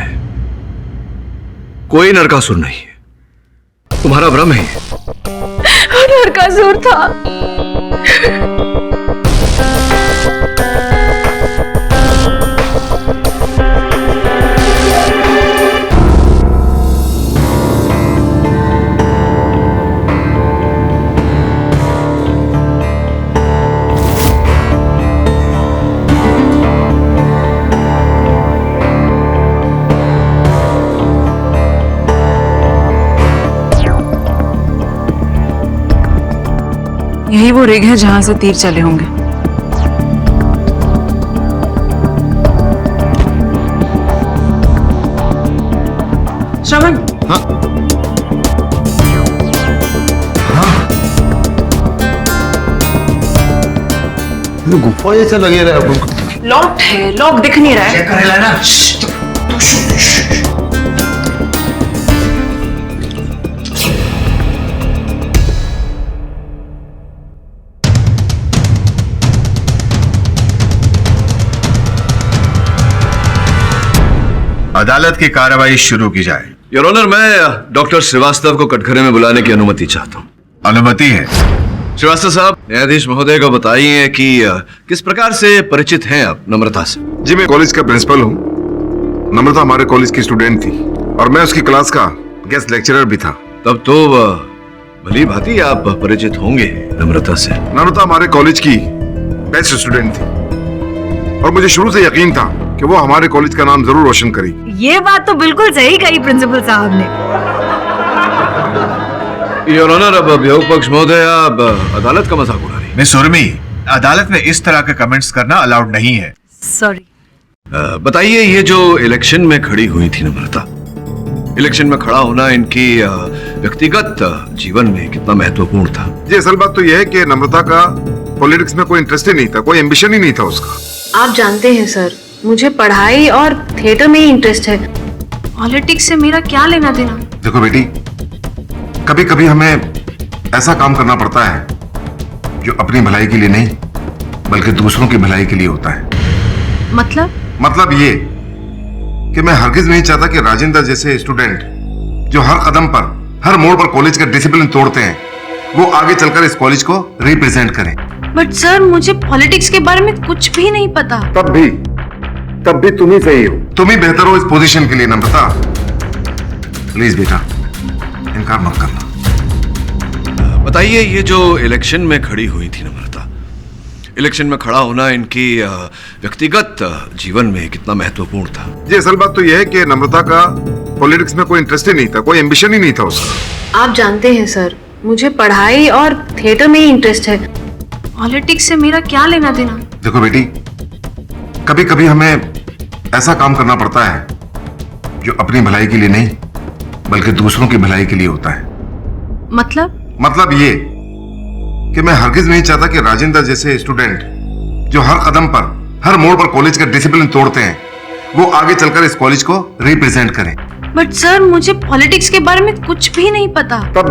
कोई नरकासुर नहीं है, तुम्हारा भ्रम है। वो नरकासुर था। यही वो रिग है जहां से तीर चले होंगे। श्रवण। हाँ। गुफा जैसा लगे रहा है। लॉक है, लॉक दिख नहीं रहा है। चेक करेला ना। अदालत की कार्रवाई शुरू की जाए। योर ऑनर, मैं डॉक्टर श्रीवास्तव को कटघरे में बुलाने की अनुमति चाहता हूँ। अनुमति है। श्रीवास्तव साहब, न्यायाधीश महोदय को बताइए कि किस प्रकार से परिचित हैं आप नम्रता से? जी, मैं कॉलेज का प्रिंसिपल हूँ। नम्रता हमारे कॉलेज की स्टूडेंट थी और मैं उसकी क्लास का गेस्ट लेक्चरर भी था। तब तो भली भांति आप परिचित होंगे नम्रता से। नम्रता हमारे कॉलेज की बेस्ट स्टूडेंट थी और मुझे शुरू से यकीन था कि वो हमारे कॉलेज का नाम जरूर रोशन करेगी। ये बात तो बिल्कुल सही कही प्रिंसिपल साहब ने। योर ऑनर, अब अभियोग पक्ष महोदय आप अदालत का मजाक उड़ा रही। मिस उर्मी, अदालत में इस तरह के कमेंट्स करना अलाउड नहीं है। सॉरी। बताइए, ये जो इलेक्शन में खड़ी हुई थी नम्रता, इलेक्शन में खड़ा होना इनकी व्यक्तिगत जीवन में कितना महत्वपूर्ण था? जी, असल बात तो यह है कि नम्रता का पॉलिटिक्स में कोई इंटरेस्ट ही नहीं था, कोई एम्बिशन ही नहीं था उसका। आप जानते हैं सर, मुझे पढ़ाई और थिएटर में ही इंटरेस्ट है। पॉलिटिक्स से मेरा क्या लेना देना? देखो बेटी, कभी कभी हमें ऐसा काम करना पड़ता है जो अपनी भलाई के लिए नहीं बल्कि दूसरों की भलाई के लिए होता है। मतलब ये कि मैं हरगिज नहीं चाहता कि राजेंद्र जैसे स्टूडेंट जो हर कदम पर, हर मोड़ पर कॉलेज का डिसिप्लिन तोड़ते हैं, वो आगे चलकर इस कॉलेज को रिप्रेजेंट करें। बट सर, मुझे पॉलिटिक्स के बारे में कुछ भी नहीं पता। तब भी तुम ही सही हो, तुम ही बेहतर हो इस पोजीशन के लिए नम्रता। प्लीज बेटा, इनकार मत करना। बताइए, ये जो इलेक्शन में खड़ी हुई थी नम्रता, इलेक्शन में खड़ा होना इनकी व्यक्तिगत जीवन में कितना महत्वपूर्ण था? जी, असल बात तो यह है कि नम्रता का पॉलिटिक्स में कोई इंटरेस्ट ही नहीं था, कोई एम्बिशन ही नहीं था उसका। आप जानते हैं सर, मुझे पढ़ाई और थिएटर में ही इंटरेस्ट है। पॉलिटिक्स से मेरा क्या लेना देना? देखो बेटी, कभी कभी हमें ऐसा काम करना पड़ता है जो अपनी भलाई के लिए नहीं बल्कि दूसरों की भलाई के लिए होता है। मतलब ये कि मैं हरगिज नहीं चाहता कि राजेंद्र जैसे स्टूडेंट जो हर कदम पर, हर मोड़ पर कॉलेज का डिसिप्लिन तोड़ते हैं, वो आगे चलकर इस कॉलेज को रिप्रेजेंट करें। बट सर, मुझे पॉलिटिक्स के बारे में कुछ भी नहीं पता। तब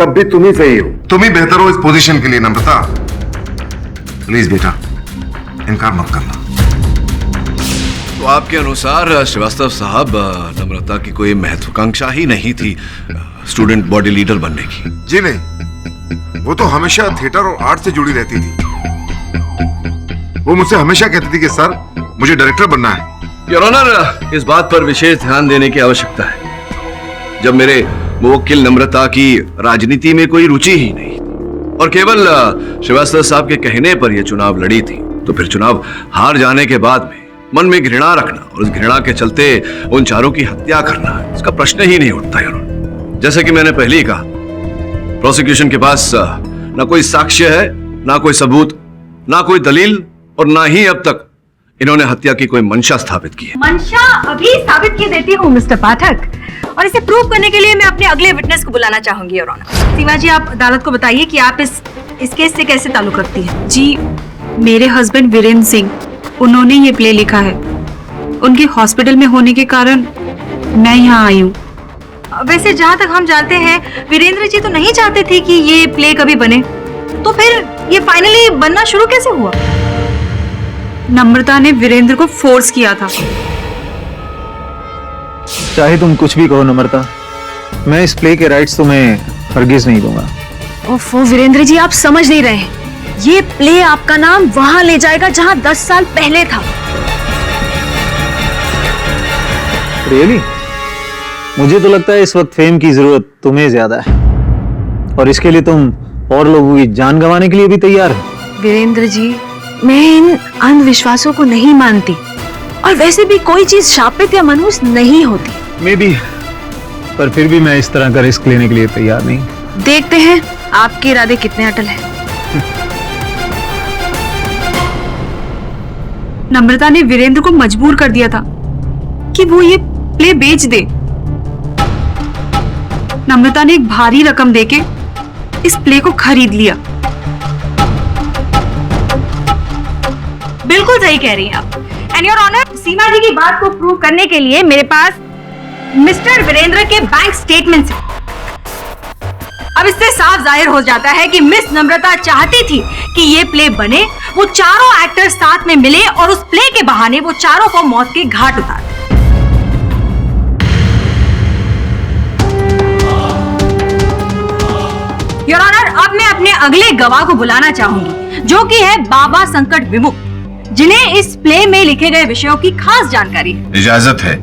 भी तुम ही सही हो, तुम ही बेहतर हो इस पोजीशन के लिए नम्रता। प्लीज बेटा, इनकार मत करना। तो आपके अनुसार श्रीवास्तव साहब, नम्रता की कोई महत्वाकांक्षा ही नहीं थी स्टूडेंट बॉडी लीडर बनने की? जी नहीं, वो तो हमेशा थिएटर और आर्ट से जुड़ी रहती थी। वो मुझसे हमेशा कहती थी कि सर, मुझे डायरेक्टर बनना है। योर ऑनर, इस बात पर विशेष ध्यान देने की आवश्यकता है। जब मेरे मुवक्किल नम्रता की राजनीति में कोई रुचि ही नहीं थी और केवल श्रीवास्तव साहब के कहने पर यह चुनाव लड़ी थी, तो फिर चुनाव हार जाने के बाद में मन में घृणा रखना और उस घृणा के चलते उन चारों की हत्या करना, इसका प्रश्न ही नहीं उठता। योर ऑनर, जैसे कि मैंने पहले ही कहा, प्रोसिक्यूशन के पास ना कोई साक्ष्य है, ना कोई सबूत, ना कोई दलील और ना ही अब तक इन्होंने हत्या की कोई मंशा स्थापित की है। मंशा अभी साबित की देती हूँ मिस्टर पाठक, और इसे प्रूव करने के लिए मैं अपने अगले विटनेस को बुलाना चाहूंगी। योर ऑनर, सीमा जी, आप अदालत को बताइए कि आप इस केस से कैसे ताल्लुक रखती हैं। जी, मेरे हस्बैंड वीरेंद्र सिंह, उन्होंने ये प्ले लिखा है। उनके हॉस्पिटल में होने के कारण मैं यहाँ आई हूँ। वैसे जहाँ तक हम जानते हैं, वीरेंद्र जी तो नहीं चाहते थे कि ये प्ले कभी बने, तो फिर ये फाइनली बनना शुरू कैसे हुआ? नम्रता ने वीरेंद्र को फोर्स किया था। चाहे तुम कुछ भी कहो नम्रता, मैं इस प्ले के राइट्स तुम्हें हरगिज नहीं दूंगा। ओफो वीरेंद्र जी, आप समझ नहीं रहे हैं। ये प्ले आपका नाम वहां ले जाएगा जहां 10 साल पहले था। रियली? मुझे तो लगता है इस वक्त फेम की जरूरत तुम्हें ज्यादा है, और इसके लिए तुम और लोगों की जान गंवाने के लिए भी तैयार हो। वीरेंद्र जी, मैं इन अंधविश्वासों को नहीं मानती, और वैसे भी कोई चीज शापित या मनहूस नहीं होती। मे बी, पर फिर भी मैं इस तरह का रिस्क लेने के लिए तैयार नहीं। देखते हैं आपके इरादे कितने अटल हैं। नम्रता ने वीरेंद्र को मजबूर कर दिया था कि वो ये प्ले बेच दे। नम्रता ने एक भारी रकम देके इस प्ले को खरीद लिया। बिल्कुल सही कह रही हैं आप। एंड योर ऑनर, सीमा जी की बात को प्रूव करने के लिए मेरे पास मिस्टर वीरेंद्र के बैंक स्टेटमेंट्स हैं। अब इससे साफ जाहिर हो जाता है कि मिस नम्रता चाहती थी कि ये प्ले बने, वो चारों एक्टर्स साथ में मिले और उस प्ले के बहाने वो चारों को मौत के घाट उतार। योर ऑनर, अब मैं अपने अगले गवाह को बुलाना चाहूंगी, जो कि है बाबा संकट विमुक्त, जिन्हें इस प्ले में लिखे गए विषयों की खास जानकारी है। इजाजत है।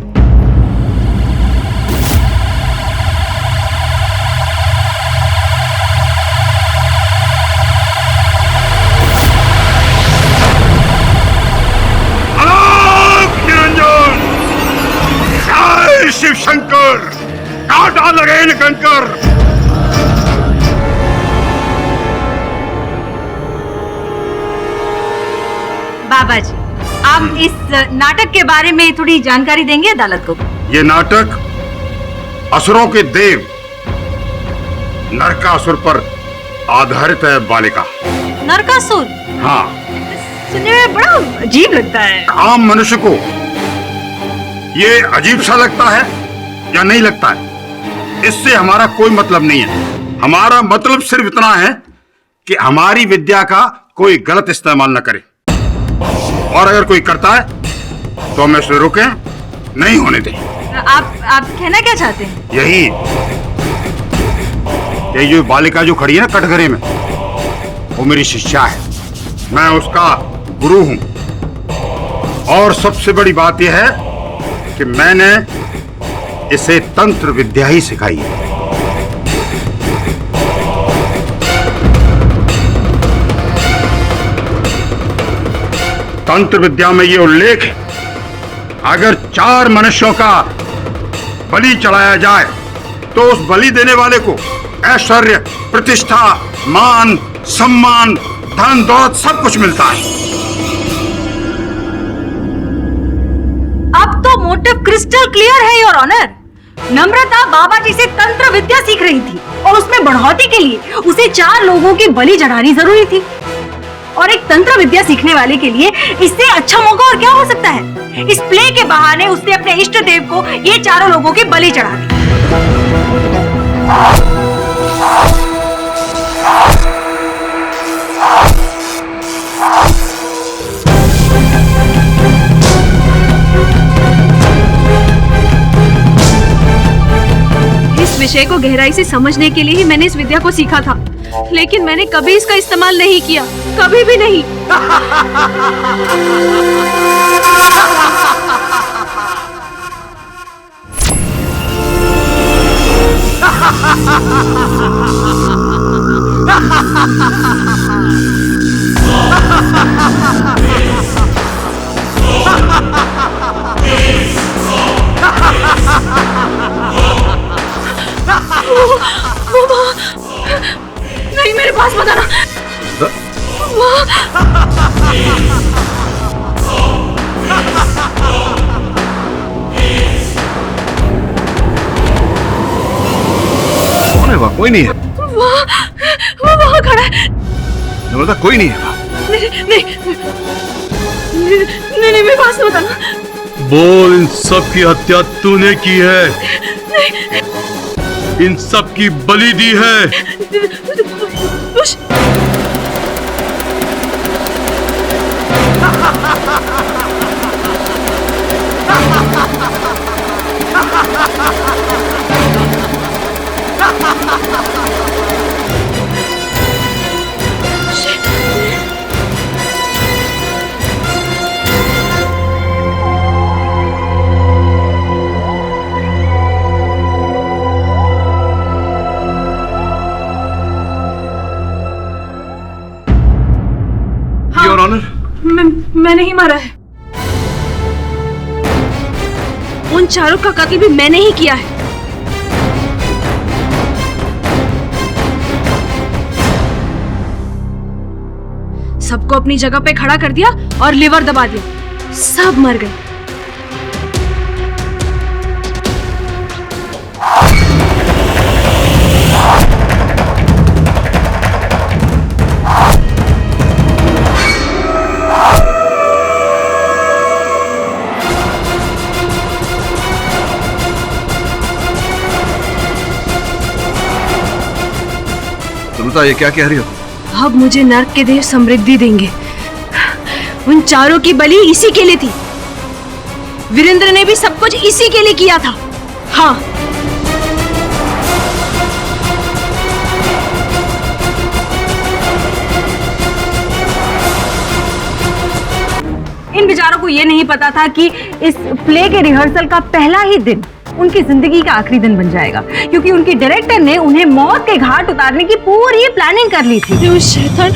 शिव शंकर, काटा लगे इन कंकर। बाबा जी, आप इस नाटक के बारे में थोड़ी जानकारी देंगे अदालत को? ये नाटक असुरों के देव नरकासुर पर आधारित है बालिका। नरकासुर? हाँ। सुनने में बड़ा अजीब लगता है। आम मनुष्य को ये अजीब सा लगता है या नहीं लगता है, इससे हमारा कोई मतलब नहीं है। हमारा मतलब सिर्फ इतना है कि हमारी विद्या का कोई गलत इस्तेमाल न करे, और अगर कोई करता है तो हम इसे रोकें, नहीं होने दें। आप कहना क्या चाहते हैं? यही ये जो बालिका जो खड़ी है ना कटघरे में, वो मेरी शिष्या है, मैं उसका गुरु हूं। और सबसे बड़ी बात यह है कि मैंने इसे तंत्र विद्या ही सिखाई है। तंत्र विद्या में यह उल्लेख है, अगर 4 मनुष्यों का बलि चढ़ाया जाए तो उस बलि देने वाले को ऐश्वर्य, प्रतिष्ठा, मान, सम्मान, धन दौलत सब कुछ मिलता है। अब तो मोटिव क्रिस्टल क्लियर है योर ऑनर। नम्रता बाबा जी से तंत्र विद्या सीख रही थी और उसमें बढ़ोतरी के लिए उसे 4 लोगों की बलि चढ़ानी जरूरी थी। और एक तंत्र विद्या सीखने वाले के लिए इससे अच्छा मौका और क्या हो सकता है। इस प्ले के बहाने उसने अपने इष्ट देव को ये 4 लोगों की बलि चढ़ा दी। इस विषय को गहराई से समझने के लिए ही मैंने इस विद्या को सीखा था, लेकिन मैंने कभी इसका इस्तेमाल नहीं किया, कभी भी नहीं। नहीं, मेरे पास मत आना। कौन है वहाँ? कोई नहीं है। वो वहाँ खड़ा है। नम्रता, कोई नहीं है वहाँ। नहीं, मेरे पास मत आना। बोल, इन सब की हत्या तूने की है, इन सब की बलि दी है। योर ऑनर, मैं नहीं मारा है। उन 4 का कत्ल भी मैंने ही किया है। सबको अपनी जगह पे खड़ा कर दिया और लिवर दबा दिया, सब मर गए। ये क्या कह रही हो? अब मुझे नर्क के देव समृद्धि देंगे। उन 4 की बलि इसी के लिए थी। वीरेंद्र ने भी सब कुछ इसी के लिए किया था। हाँ, इन बेचारों को ये नहीं पता था कि इस प्ले के रिहर्सल का पहला ही दिन उनकी जिंदगी का आखिरी दिन बन जाएगा, क्योंकि उनके डायरेक्टर ने उन्हें मौत के घाट उतारने की पूरी प्लानिंग कर ली थी। उस शैतान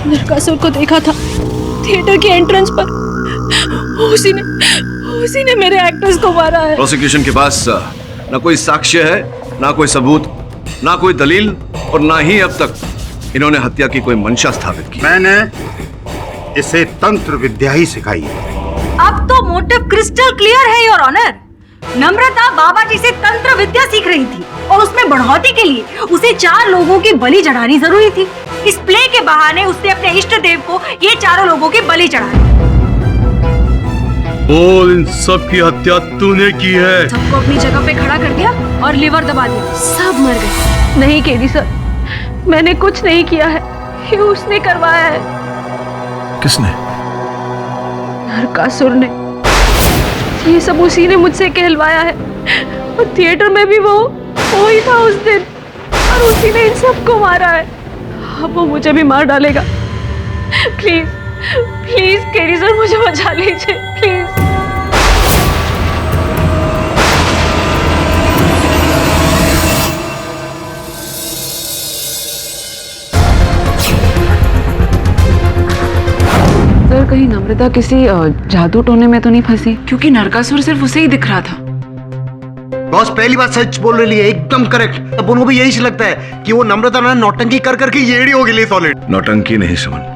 नरकासुर को देखा था थिएटर के एंट्रेंस पर। उसी ने मेरे एक्टर्स को मारा है। प्रोसिक्यूशन के पास ना कोई साक्ष्य है, ना कोई सबूत, ना कोई दलील, और ना ही अब तक इन्होंने हत्या की कोई मंशा स्थापित की। मैंने इसे तंत्र विद्या ही सिखाई है। अब तो मोटिव क्रिस्टल क्लियर है योर ऑनर। नम्रता बाबा जी से तंत्र विद्या सीख रही थी और उसमें बढ़ोतरी के लिए उसे 4 लोगों की बलि चढ़ानी जरूरी थी। इस प्ले के बहाने उसने अपने इष्ट देव को ये 4 लोगों की बलि चढ़ा दी। बोल, इन सब की हत्या तूने की है। सबको अपनी जगह पे खड़ा कर दिया और लिवर दबा दिया, सब मर गए। नहीं केडी सर, मैंने कुछ नहीं किया है, ये उसने करवाया है। किसने? नरकासुर ने। ये सब उसी ने मुझसे कहलवाया है। और थिएटर में भी वो ही था उस दिन, और उसी ने इन सबको मारा है। अब वो मुझे भी मार डालेगा। प्लीज प्लीज केडी सर, मुझे बचा लीजिए प्लीज। सर, कहीं नम्रता किसी जादू टोने में तो नहीं फंसी? क्योंकि नरकासुर सिर्फ उसे ही दिख रहा था। बॉस पहली बात सच बोल रही है, एकदम करेक्ट। अब उनको भी यही लगता है कि वो नम्रता ना नौटंकी कर करके येड़ी हो गई सॉलिड। नौटंकी नहीं सुमन,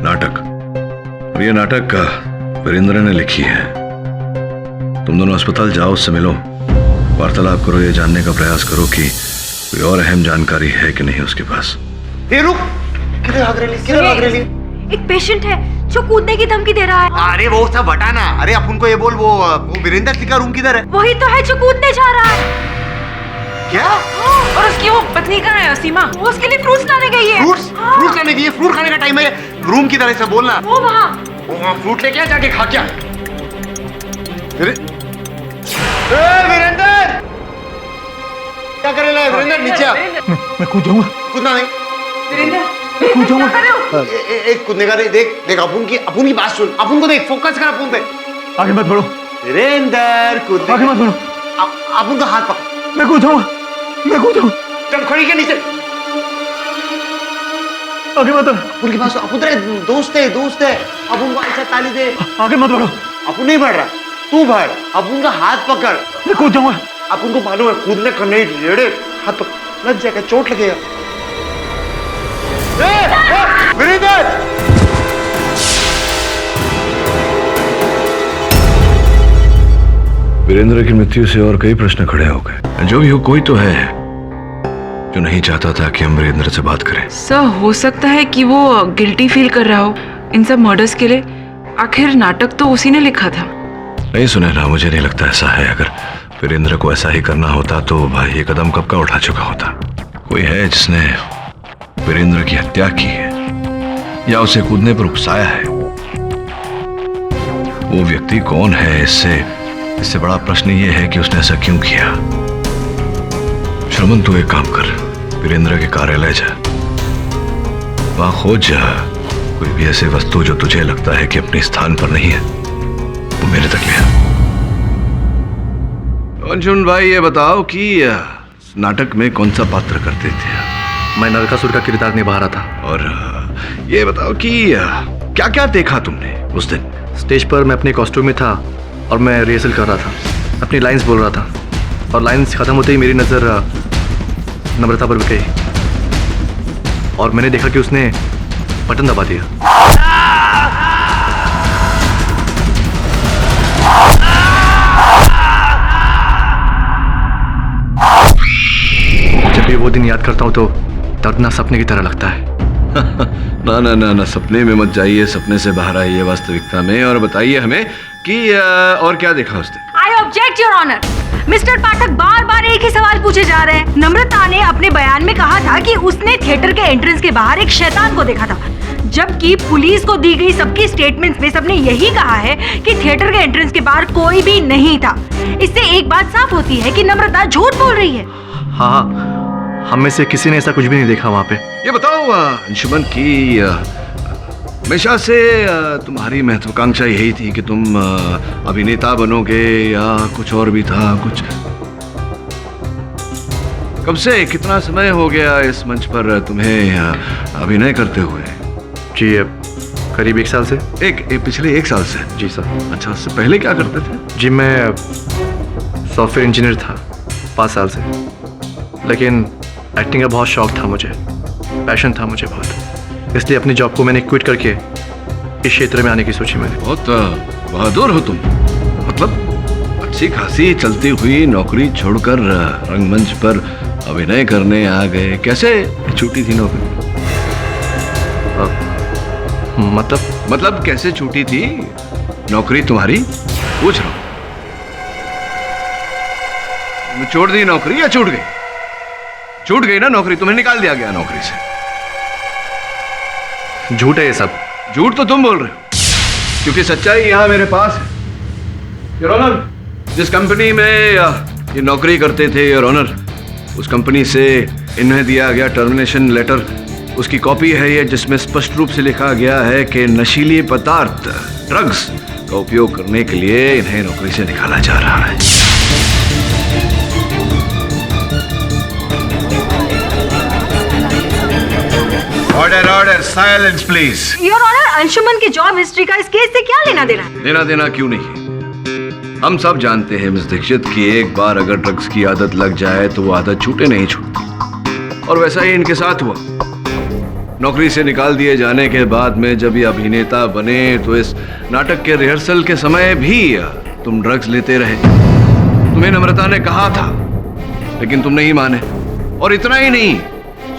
नाटक। और ये नाटक वीरेंद्र ने लिखी है। तुम दोनों अस्पताल जाओ, उससे मिलो, वार्तालाप करो, ये जानने का प्रयास करो कि कोई और अहम जानकारी है कि नहीं उसके पास। रुक, किधर भाग रही? एक पेशेंट है जो कूदने की धमकी दे रहा है। अरे वो सब हटाना। अरे अपन को ये बोल, वो वीरेंद्र सिंह का रूम किधर है? वही तो है जो कूदने जा रहा है। क्या? और उसकी वो पत्नी कहाँ है? सीमा, वो उसके लिए फ्रूट्स लाने गई है। फ्रूट्स लाने गई है? फ्रूट खाने का टाइम है। रूम की तरह से बोलना। वो वहाँ फ्रूट लेके जाके खा क्या? वीरेंद्र क्या कर रहा है? वीरेंद्र नीचे आ। मैं कूद जाऊंगा। कूदना नहीं। कूद जाऊंगा। एक कूदने का नहीं। देख अपन की बात सुन, अपन को देख, फोकस कर अपन पे। आगे मत बढ़ो वीरेंद्र, कूद। आगे मत बढ़ो। अपन को हाथ पकड़। मैं कूद जाऊंगा। चल खड़ी के नीचे। आगे मत बढ़ो। उनके पास अपन दोस्त है। अपन को ऐसा ताली दे। आगे मत बढ़ो। अपन नहीं बढ़ रहा, तू बढ़। अपन का हाथ पकड़। मैं कूद जाऊंगा। अपन को मालूम है कूदने का नहीं, रेड़े हाथ पकड़, लग जाएगा, चोट लगेगा। वीरेंद्र! वीरेंद्र की मृत्यु से और कई प्रश्न खड़े हो गए। जो भी हो, कोई तो है जो नहीं चाहता था कि हम वीरेंद्र से बात करें। सर, हो सकता है कि वो गिल्टी फील कर रहा हो इन सब मर्डर्स के लिए। आखिर नाटक तो उसी ने लिखा था। नहीं सुनहरा, मुझे नहीं लगता ऐसा है। अगर वीरेंद्र को ऐसा ही करना होता तो भाई ये कदम कब का उठा चुका होता। कोई है जिसने वीरेंद्र की हत्या की है या उसे कूदने पर उकसाया है। वो व्यक्ति कौन है, इससे बड़ा प्रश्न ये है कि उसने ऐसा क्यों किया। श्रमन, तू एक काम कर, वीरेंद्र के कार्यालय जा, वहां खोज जा कोई भी ऐसी वस्तु जो तुझे लगता है कि अपने स्थान पर नहीं है, वो मेरे तक ले आ। अर्जुन भाई, ये बताओ कि नाटक में कौन सा पात्र करते थे? मैं नरकासुर का किरदार निभा रहा था। और ये बताओ कि क्या क्या देखा तुमने उस दिन? स्टेज पर मैं अपने कॉस्ट्यूम में था और मैं रिहर्सल कर रहा था, अपनी लाइंस बोल रहा था, और लाइंस खत्म होते ही मेरी नज़र नम्रता पर भी गई और मैंने देखा कि उसने बटन दबा दिया। जब भी वो दिन याद करता हूँ तो दर्दनाक सपने की तरह लगता है। ना ना ना ना, सपने में मत जाइए, सपने से बाहर आइए वास्तविकता में और बताइए हमें कि और क्या देखा उसने। I object your honour. Mister Pathak बार बार एक ही सवाल पूछे जा रहे हैं। नम्रता ने अपने बयान में कहा था कि उसने थिएटर के एंट्रेंस के बाहर एक शैतान को देखा था, जबकि पुलिस को दी गई सबकी स्टेटमेंट्स में सबने यही कहा है कि थिएटर के एंट्रेंस के बाहर कोई भी नहीं था। इससे एक बात साफ होती है कि नम्रता झूठ बोल रही है। हाँ, हम में से किसी ने ऐसा कुछ भी नहीं देखा वहाँ पे। ये बताओ अंशुमन की हमेशा से तुम्हारी महत्वाकांक्षा यही थी कि तुम अभिनेता बनोगे या कुछ और भी था? कुछ कब से, कितना समय हो गया इस मंच पर तुम्हें अभिनय करते हुए? जी करीब 1 साल से। पिछले 1 साल से? जी सर। अच्छा, उससे पहले क्या करते थे? जी मैं सॉफ्टवेयर इंजीनियर था 5 साल से, लेकिन एक्टिंग का बहुत शौक था मुझे, पैशन था मुझे बहुत, इसलिए अपनी जॉब को मैंने क्विट करके इस क्षेत्र में आने की सोची मैंने। बहुत बहादुर हो तुम। मतलब अच्छी खासी चलती हुई नौकरी छोड़कर रंगमंच पर अभिनय करने आ गए। कैसे छूटी थी नौकरी? मतलब कैसे छूटी थी? नौकरी तुम्हारी? पूछ रहा हूं। छोड़ दी नौकरी या छूट गई? छूट गई ना नौकरी, तुम्हें निकाल दिया गया नौकरी से। झूठ है ये सब। झूठ तो तुम बोल रहे हो, क्योंकि सच्चाई यहां मेरे पास है। योर ऑनर, जिस कंपनी में ये नौकरी करते थे योर ऑनर, उस कंपनी से इन्हें दिया गया टर्मिनेशन लेटर, उसकी कॉपी है ये, जिसमें स्पष्ट रूप से लिखा गया है कि नशीली पदार्थ ड्रग्स का उपयोग करने के लिए इन्हें नौकरी से निकाला जा रहा है। Order order, silence please. Your honour, Anshuman की जॉब हिस्ट्री का इस केस से क्या लेना देना? लेना देना क्यों नहीं? हम सब जानते हैं मिस दीक्षित कि एक बार अगर ड्रग्स की आदत लग जाए तो वो आदत छूटे नहीं छूटती, और वैसा ही इनके साथ हुआ। नौकरी से निकाल दिए जाने के बाद में जब ये अभिनेता बने तो इस नाटक के रिहर्सल के समय भी तुम ड्रग्स लेते रहे। तुम्हें नम्रता ने कहा था, लेकिन तुम नहीं माने। और इतना ही नहीं,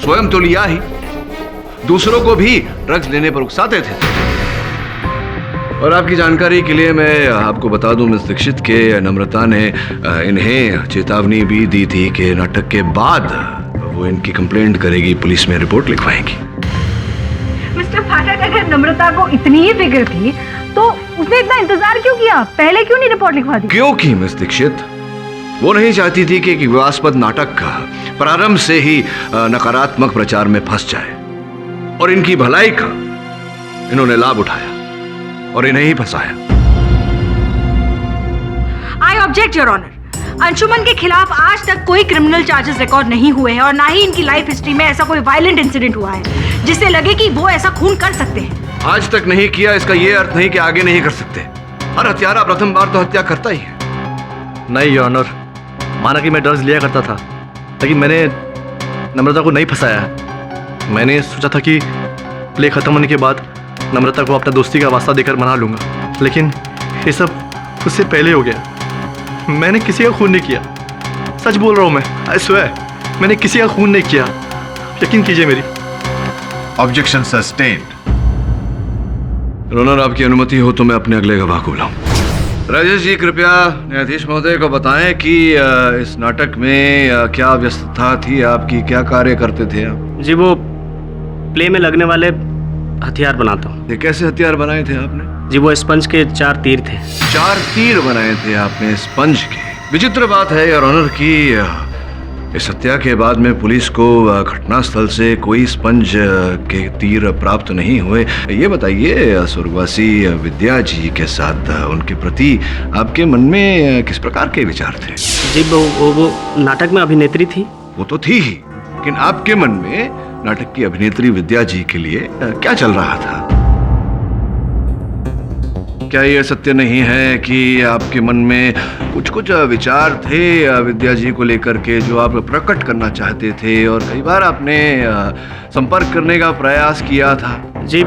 स्वयं तो लिया ही, दूसरों को भी ड्रग्स लेने पर उकसाते थे। और आपकी जानकारी के लिए मैं आपको बता दूं मिस दीक्षित के नम्रता ने इन्हें चेतावनी भी दी थी कि नाटक के बाद वो इनकी कंप्लेंट करेगी, पुलिस में रिपोर्ट लिखवाएंगी। मिस्टर पाठक, अगर नम्रता को इतनी ही फिक्र थी तो उसने इतना इंतजार क्यों किया? पहले क्यों नहीं रिपोर्ट लिखवा दी? क्योंकि मिस दीक्षित वो नहीं चाहती थी कि विवादास्पद नाटक का प्रारंभ से ही नकारात्मक प्रचार में फंस जाए, और इनकी भलाई का इन्होंने लाभ उठाया और इन्हें ही फंसाया। I object your honour. Anshuman के खिलाफ आज तक कोई क्रिमिनल चार्जेस रिकॉर्ड नहीं हुए हैं, और ना ही इनकी लाइफ हिस्ट्री में ऐसा कोई वायलेंट इंसिडेंट हुआ है जिससे लगे कि वो ऐसा खून कर सकते हैं। आज तक नहीं किया, इसका ये अर्थ नहीं कि आगे नहीं कर सकते। हर हत्यारा प्रथम बार तो हत्या करता ही है। नहीं योर ऑनर, माना कि मैं ड्रग्स लिया करता था, लेकिन मैंने नम्रता को नहीं फंसाया। मैंने सोचा था कि प्ले खत्म होने के बाद नम्रता को अपना दोस्ती का वास्ता देकर मना लूंगा, लेकिन ये सब उससे पहले हो गया। मैंने किसी का खून नहीं किया, सच बोल रहा हूँ मैं, आई स्वेयर, मैंने किसी का खून नहीं किया, यकीन कीजिए मेरी। Objection sustained. ऑनर, आपकी अनुमति हो तो मैं अपने अगले गवाह को बुलाऊं। राजेश जी, कृपया न्यायाधीश महोदय को बताएं कि इस नाटक में क्या व्यस्तता थी आपकी, क्या कार्य करते थे आप? जी, वो प्ले में लगने वाले हथियार बनाता हूँ। कैसे हथियार बनाए थे आपने? जी, वो स्पंज के 4 तीर थे। 4 तीर बनाए थे आपने स्पंज के? विचित्र बात है योर ऑनर कि इस हत्या के बाद में पुलिस को घटनास्थल से कोई स्पंज के तीर प्राप्त नहीं हुए। ये बताइए, स्वर्गवासी विद्या जी के साथ उनके प्रति आपके मन में किस प्रकार के विचार थे? जी, वो नाटक में अभिनेत्री थी। वो तो थी ही, लेकिन आपके मन में नाटक की अभिनेत्री विद्या जी के लिए क्या चल रहा था? क्या यह सत्य नहीं है कि आपके मन में कुछ कुछ विचार थे विद्या जी को लेकर के जो आप प्रकट करना चाहते थे, और कई बार आपने संपर्क करने का प्रयास किया था? जी,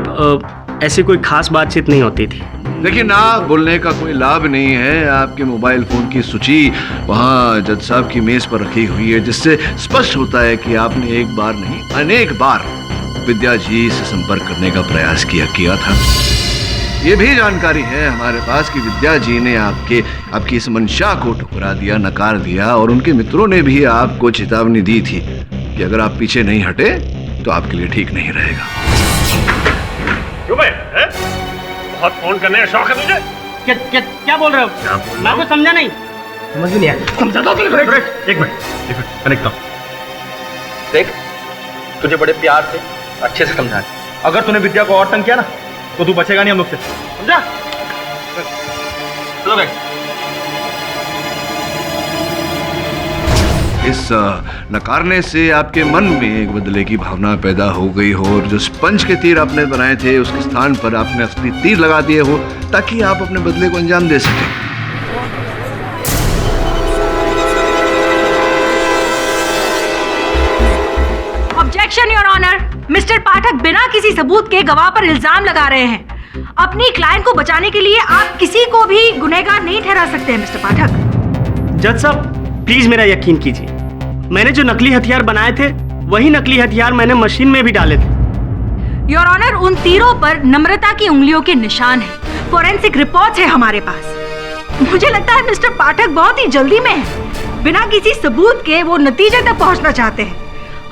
ऐसी कोई खास बातचीत नहीं होती थी। देखिए, ना बोलने का कोई लाभ नहीं है। आपके मोबाइल फोन की सूची वहाँ जज साहब की मेज पर रखी हुई है, जिससे स्पष्ट होता है कि आपने एक बार नहीं अनेक बार विद्या जी से संपर्क करने का प्रयास किया था। ये भी जानकारी है हमारे पास कि विद्या जी ने आपकी इस मंशा को ठुकरा दिया, नकार दिया, और उनके मित्रों ने भी आपको चेतावनी दी थी कि अगर आप पीछे नहीं हटे तो आपके लिए ठीक नहीं रहेगा। क्यों भाई, बहुत फोन करने का शौक है तुझे? क्या बोल रहे हो? मैं कुछ समझा नहीं। समझ भी नहीं आया। समझा दो। एक मिनट कनेक्ट करो। देख, तुझे बड़े प्यार से अच्छे से समझाया। अगर तूने विद्या को और तंग किया ना तो तू बचेगा नहीं हम लोग से, समझा? चलो भाई। इस नकारने से आपके मन में एक बदले की भावना पैदा हो गई हो, और जो स्पंज के तीर आपने बनाए थे उसके स्थान पर आपने असली तीर लगा दिए हो, ताकि आप अपने बदले को अंजाम दे सकें। Objection your honour. Mister Pathak बिना किसी सबूत के गवाह पर इल्जाम लगा रहे हैं। अपनी क्लाइंट को बचाने के लिए आप किसी को भी गुनहगार नहीं ठहरा सकते हैं मिस्टर पाठक। जज साहब, प्लीज मेरा यकीन कीजिए, मैंने जो नकली हथियार बनाए थे वही नकली हथियार मैंने मशीन में भी डाले थे। योर ऑनर, उन तीरों पर नम्रता की उंगलियों के निशान हैं। फोरेंसिक रिपोर्ट्स है हमारे पास। मुझे लगता है मिस्टर पाठक बहुत ही जल्दी में है। बिना किसी सबूत के वो नतीजे तक पहुंचना चाहते हैं।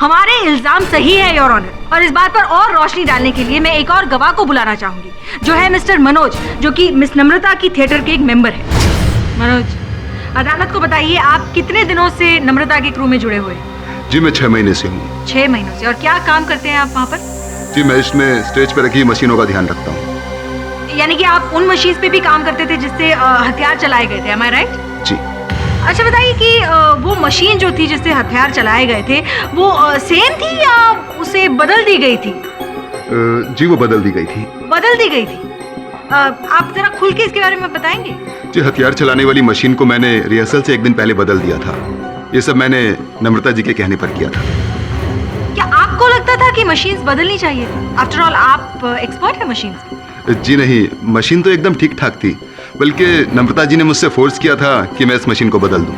हमारे इल्जाम सही है योर ऑनर, और इस बात पर और रोशनी डालने के लिए मैं एक और गवाह को बुलाना चाहूंगी, जो है मिस्टर मनोज, जो कि मिस नम्रता की थिएटर के एक मेंबर है। मनोज, अदालत को बताइए, आप कितने दिनों से नम्रता के क्रू में जुड़े हुए हैं? जी मैं 6 महीने से हूँ। 6 महीनों से। और क्या काम करते हैं आप वहाँ पर? जी मैं इसमें स्टेज पर रखी मशीनों का ध्यान रखता हूँ। यानी कि आप उन मशीन पे भी काम करते थे जिससे हथियार चलाए गए थे, एम आई राइट? जी। अच्छा बताइए कि वो मशीन जो थी जिससे हथियार चलाए गए थे, वो सेम थी या उसे बदल दी गई थी? जी वो बदल दी गई थी। बदल दी गई थी। आप जरा खुल के इसके बारे में बताएंगे? जी हथियार चलाने वाली मशीन को मैंने रिहर्सल से एक दिन पहले बदल दिया था। ये सब मैंने नम्रता जी के कहने पर किया था। क्या आपको लगता था कि मशीन्स बदलनी चाहिए? आफ्टर ऑल आप एक्सपर्ट हैं मशीन्स के। जी नहीं, मशीन तो एकदम ठीक ठाक थी, बल्कि नम्रता जी ने मुझसे फोर्स किया था कि मैं इस मशीन को बदल दूं।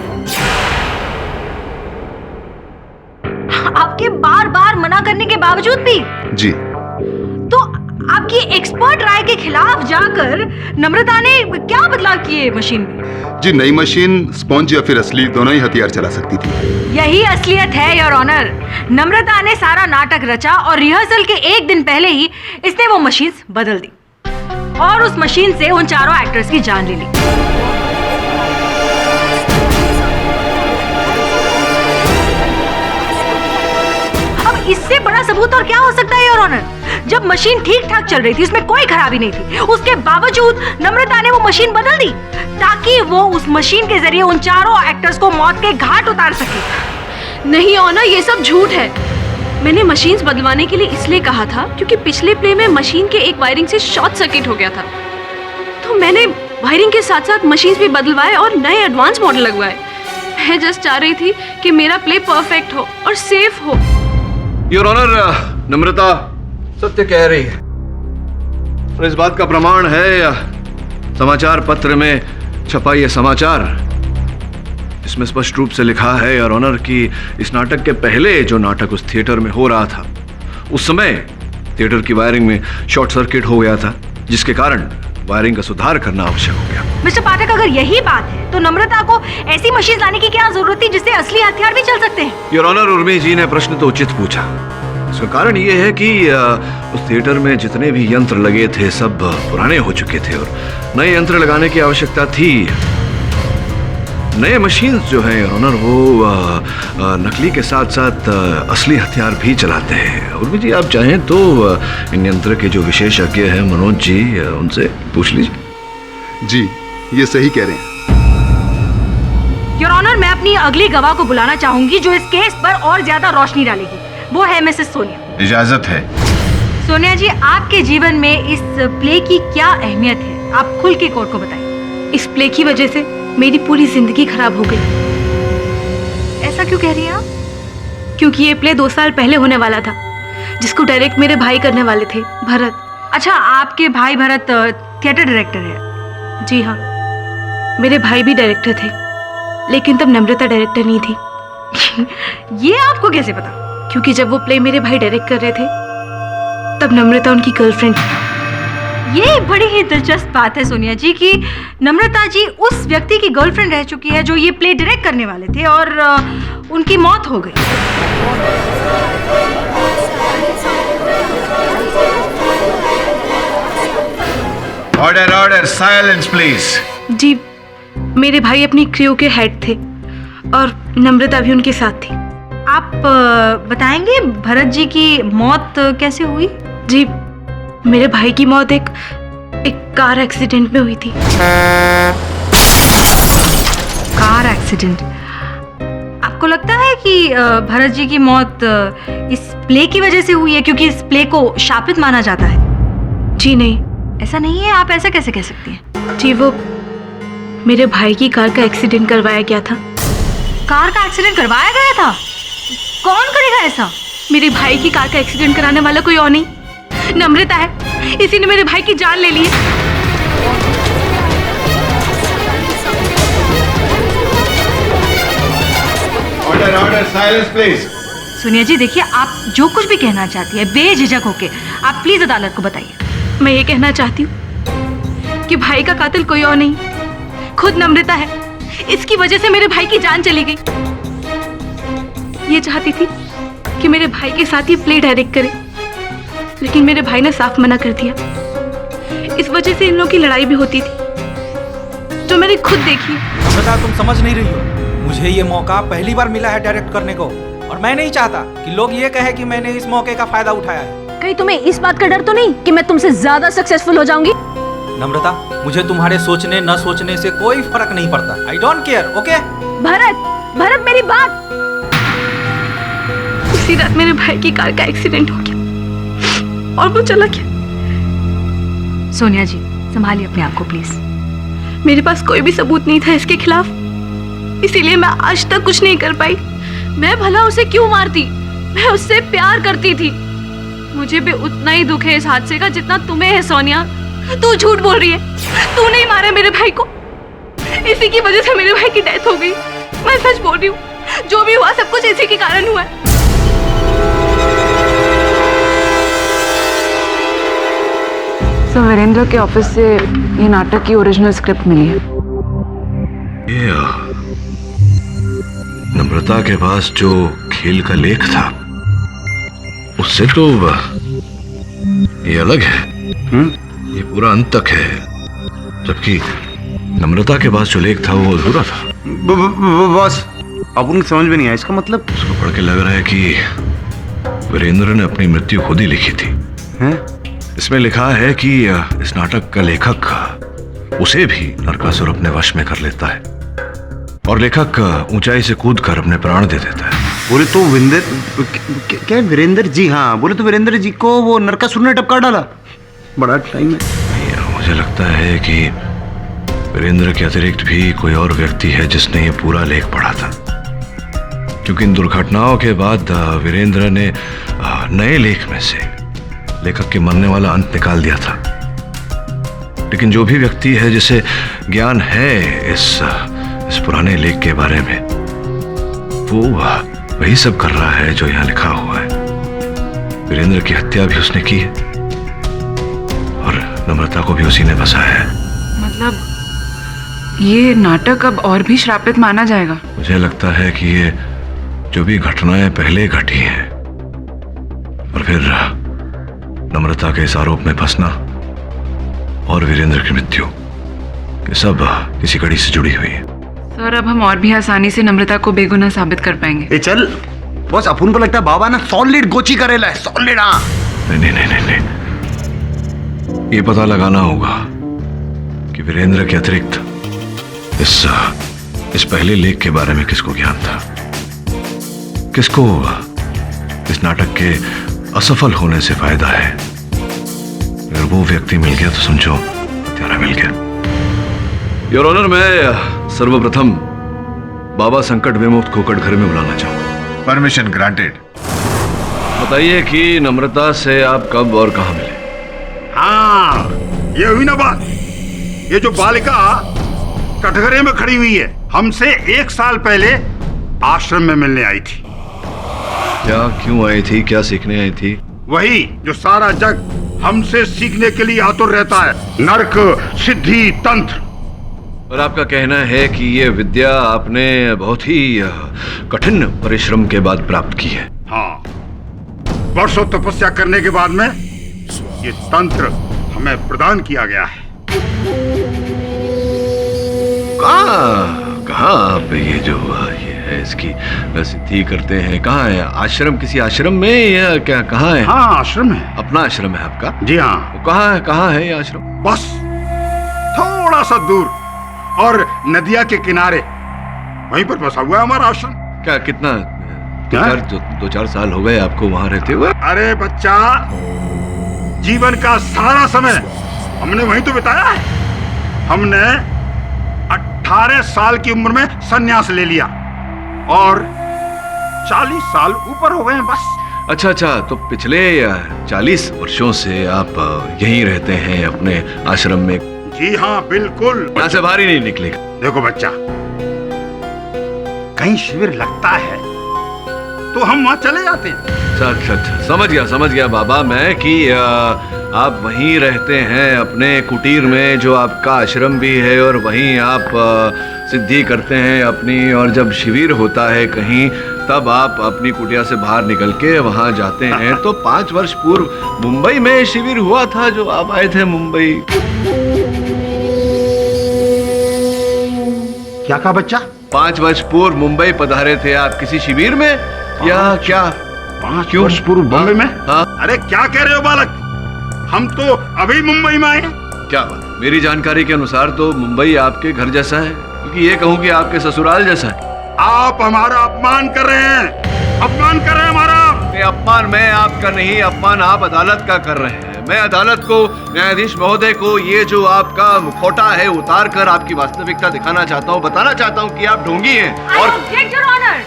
आपके बार बार मना करने के बावजूद भी? जी। तो आपकी एक्सपर्ट राय के खिलाफ जाकर नम्रता ने क्या बदलाव किए मशीन में? जी नई मशीन स्पॉन्ज या फिर असली दोनों ही हथियार चला सकती थी। यही असलियत है योर ऑनर। नम्रता ने सारा नाटक रचा और रिहर्सल के एक दिन पहले ही इसने वो मशीन बदल दी और उस मशीन से उन चारों एक्टर्स की जान ले ली। अब इससे बड़ा सबूत और क्या हो सकता है योर ऑनर? जब मशीन ठीक ठाक चल रही थी, उसमें कोई खराबी नहीं थी, उसके बावजूद नम्रता ने वो मशीन बदल दी ताकि वो उस मशीन के जरिए उन चारों एक्टर्स को मौत के घाट उतार सके। नहीं ऑनर, ये सब झूठ है। मैंने मशीन्स बदलवाने के लिए इसलिए कहा था क्योंकि पिछले प्ले में मशीन के एक वायरिंग से शॉर्ट सर्किट हो गया था, तो मैंने वायरिंग के साथ साथ मशीन्स भी बदलवाए और नए एडवांस मॉडल लगवाए। मैं जस्ट चाह रही थी कि मेरा प्ले परफेक्ट हो और सेफ हो। योर ऑनर, नम्रता सत्य कह रही है और इस बात का प्रमाण है समाचार पत्र में छपा ये समाचार। इसमें स्पष्ट रूप से लिखा है योर ऑनर कि इस नाटक के पहले जो नाटक उस थिएटर में हो रहा था, उस समय थिएटर की वायरिंग में शॉर्ट सर्किट हो गया था, जिसके कारण वायरिंग का सुधार करना आवश्यक हो गया। मिस्टर पाठक, अगर यही बात है तो नम्रता को ऐसी मशीन लाने की क्या जरूरत थी जिससे असली हथियार भी चल सकते हैं? योर ऑनर, उर्मी जी ने प्रश्न तो उचित पूछा। इसका कारण ये है कि उस थिएटर में जितने भी यंत्र लगे थे सब पुराने हो चुके थे और नए यंत्र लगाने की आवश्यकता थी। नए मशीन्स जो हैं योर ऑनर, वो नकली के साथ साथ असली हथियार भी चलाते हैं। उर्मी जी, आप चाहें तो इन यंत्र के जो विशेषज्ञ हैं मनोज जी, उनसे पूछ लीजिए। जी ये सही कह रहे हैं योर ऑनर। मैं अपनी अगली गवाह को बुलाना चाहूंगी जो इस केस पर और ज्यादा रोशनी डालेगी। वो है मिसेस सोनिया। इजाजत है। सोनिया जी, आपके जीवन में इस प्ले की क्या अहमियत है? आप खुल के कोर्ट को बताइए। इस प्ले की वजह से मेरी पूरी जिंदगी खराब हो गई। ऐसा क्यों कह रही हैं आप? क्योंकि ये प्ले 2 साल पहले होने वाला था, जिसको डायरेक्ट मेरे भाई करने वाले थे, भरत। अच्छा, आपके भाई भरत थिएटर डायरेक्टर है? जी हाँ, मेरे भाई भी डायरेक्टर थे, लेकिन तब नम्रता डायरेक्टर नहीं थी। ये आपको कैसे पता? क्योंकि जब वो प्ले मेरे भाई डायरेक्ट कर रहे थे तब नम्रता उनकी गर्लफ्रेंड थी। ये बड़ी ही दिलचस्प बात है सोनिया जी कि नम्रता जी उस व्यक्ति की गर्लफ्रेंड रह चुकी है जो ये प्ले डायरेक्ट करने वाले थे और उनकी मौत हो गई। Order order, silence please. जी, मेरे भाई अपनी क्रू के हेड थे और नम्रता भी उनके साथ थी। आप बताएंगे भरत जी की मौत कैसे हुई? जी, मेरे भाई की मौत एक कार एक्सीडेंट में हुई थी। Car accident? आपको लगता है कि भरत जी की मौत इस प्ले की वजह से हुई है क्योंकि इस प्ले को शापित माना जाता है? जी नहीं, ऐसा नहीं है। आप ऐसा कैसे कह सकती हैं? जी, वो मेरे भाई की कार का एक्सीडेंट करवाया गया था। कार का एक्सीडेंट करवाया गया था? कौन करेगा ऐसा? मेरे भाई की कार का एक्सीडेंट कराने वाला कोई और नहीं, नम्रता है। इसी ने मेरे भाई की जान ले ली। Order order, silence please. Sonia ji देखिए, आप जो कुछ भी कहना चाहती है बेझिझक होके आप प्लीज अदालत को बताइए। मैं ये कहना चाहती हूँ कि भाई का कातिल कोई और नहीं, खुद नम्रता है। इसकी वजह से मेरे भाई की जान चली गई। ये चाहती थी कि मेरे भाई के साथ ही प्ले डायरेक्ट करे, लेकिन मेरे भाई ने साफ मना कर दिया। इस वजह से इन लोगों की लड़ाई भी होती थी, जो मैंने खुद देखी। नम्रता, तुम समझ नहीं रही हो। मुझे ये मौका पहली बार मिला है डायरेक्ट करने को, और मैं नहीं चाहता कि लोग ये कहे कि मैंने इस मौके का फायदा उठाया है। कहीं तुम्हें इस बात का डर तो नहीं कि मैं तुमसे ज्यादा सक्सेसफुल हो जाऊंगी? नम्रता, मुझे तुम्हारे सोचने न सोचने से कोई फर्क नहीं पड़ता। I don't care, okay? Bharat मेरी बात। उसी रात मेरे भाई की कार का एक्सीडेंट हो गया और वो चला गया। सोनिया जी संभालिए अपने आप को प्लीज। मेरे पास कोई भी सबूत नहीं था इसके खिलाफ, इसीलिए मैं आज तक कुछ नहीं कर पाई। मैं भला उसे क्यों मारती? मैं उससे प्यार करती थी। मुझे भी उतना ही दुख है इस हादसे का जितना तुम्हें है सोनिया। तू झूठ बोल रही है, तू नहीं मारा मेरे भाई को। इसी की वजह से मेरे भाई की डेथ हो गई। मैं सच बोल रही हूँ, जो भी हुआ सब कुछ इसी के कारण हुआ है। सर, वीरेंद्र के ऑफिस से ये नाटक की ओरिजिनल स्क्रिप्ट मिली है। ये नम्रता के पास जो खेल का लेख था उससे तो ये अलग है। ये पूरा अंत तक है, जबकि नम्रता के पास जो लेख था वो अधूरा था। बस अब उनको समझ में नहीं आया इसका मतलब। उसको पढ़ के लग रहा है कि वीरेंद्र ने अपनी मृत्यु खुद ही लिखी थी। इसमें लिखा है कि इस नाटक का लेखक उसे भी नरकासुर अपने वश में कर लेता है और लेखक ऊंचाई से कूदकर अपने प्राण दे देता है। बोले तो क्या वीरेंद्र जी? हाँ, बोले तो वीरेंद्र जी को वो नरकासुर ने टपका डाला। बड़ा टाइम है। मुझे लगता है कि वीरेंद्र के अतिरिक्त भी कोई और व्यक्ति है जिसने ये पूरा लेख पढ़ा था, क्योंकि इन दुर्घटनाओं के बाद वीरेंद्र ने नए लेख में से लेखक के मरने वाला अंत निकाल दिया था। लेकिन जो भी व्यक्ति है जिसे ज्ञान है इस पुराने लेख के बारे में, वो वही सब कर रहा है जो यहाँ लिखा हुआ है। वीरेंद्र की हत्या भी उसने की है और नम्रता को भी उसी ने बसाया है। मतलब ये नाटक अब और भी श्रापित माना जाएगा? मुझे लगता है कि ये जो भी घटनाएं पहले घटी हैं और फिर नम्रता के इस आरोप में फंसना और वीरेंद्र की मृत्यु, ये सब किसी कड़ी से जुड़ी हुई है। सर, अब हम और भी आसानी से नम्रता को बेगुनाह साबित कर पाएंगे। चल बस, अपन को लगता है बाबा ना सॉलिड गोची करेला है। सॉलिड। नहीं, ये पता लगाना होगा कि वीरेंद्र के अतिरिक्त इस पहले लेख के बारे में किसको ज्ञान था, किसको इस नाटक के असफल होने से फायदा है। अगर वो व्यक्ति मिल गया तो समझो हत्यारा मिल गया। योर ऑनर, मैं सर्वप्रथम बाबा संकट विमुक्त को कटघरे में बुलाना चाहूंगा। Permission granted. बताइए कि नम्रता से आप कब और कहां मिले? हाँ, ये हुई ना बात। ये जो बालिका कटघरे में खड़ी हुई है, हमसे 1 साल पहले आश्रम में मिलने आई थी। क्या, क्यों आई थी, क्या सीखने आई थी? वही जो सारा जग हमसे सीखने के लिए आतुर रहता है, नर्क, सिद्धि, तंत्र। और आपका कहना है कि ये विद्या आपने बहुत ही कठिन परिश्रम के बाद प्राप्त की है? हाँ, वर्षों तपस्या करने के बाद में ये तंत्र हमें प्रदान किया गया है। कहाँ आप ये जो ये है इसकी सिद्धि करते हैं? कहाँ है आश्रम? किसी आश्रम में या क्या, कहाँ है? हाँ, आश्रम है। अपना आश्रम है आपका? जी हाँ। कहाँ है ये आश्रम? बस थोड़ा सा दूर और नदिया के किनारे, वहीं पर बसा हुआ है हमारा आश्रम। क्या, कितना 2-4 साल हो गए आपको वहां रहते हुए? अरे बच्चा, जीवन का सारा समय हमने वहीं तो बिताया है। हमने 18 साल की उम्र में संन्यास ले लिया और 40 साल ऊपर हो गए हैं बस। अच्छा, तो पिछले 40 वर्षों से आप यहीं रहते हैं अपने आश्रम में? जी हाँ, बिल्कुल। यहाँ से बाहर ही नहीं निकलेगा। देखो बच्चा, कहीं शिविर लगता है तो हम वहाँ चले जाते हैं। अच्छा, समझ गया बाबा मैं कि आप वहीं रहते हैं अपने कुटीर में, जो आपका आश्रम भी है, और वहीं आप सिद्धि करते हैं अपनी, और जब शिविर होता है कहीं तब आप अपनी कुटिया से बाहर निकल के वहाँ जाते हैं। तो 5 वर्ष पूर्व मुंबई में शिविर हुआ था जो आप आए थे मुंबई। क्या कहा बच्चा? 5 वर्ष पूर्व मुंबई पधारे थे आप किसी शिविर में या क्या? 5 वर्ष पूर्व बॉम्बे में? हाँ? अरे क्या कह रहे हो बालक, हम तो अभी मुंबई में आए हैं। क्या बात? मेरी जानकारी के अनुसार तो मुंबई आपके घर जैसा है, क्योंकि ये कहूँ कि आपके ससुराल जैसा है। आप हमारा अपमान कर रहे हैं, अपमान कर रहे हैं हमारा। अपमान मैं आपका नहीं, अपमान आप अदालत का कर रहे हैं। मैं अदालत को, न्यायाधीश महोदय को ये जो आपका मुखौटा है उतार कर आपकी वास्तविकता दिखाना चाहता हूँ, बताना चाहता हूँ कि आप ढोंगी हैं। और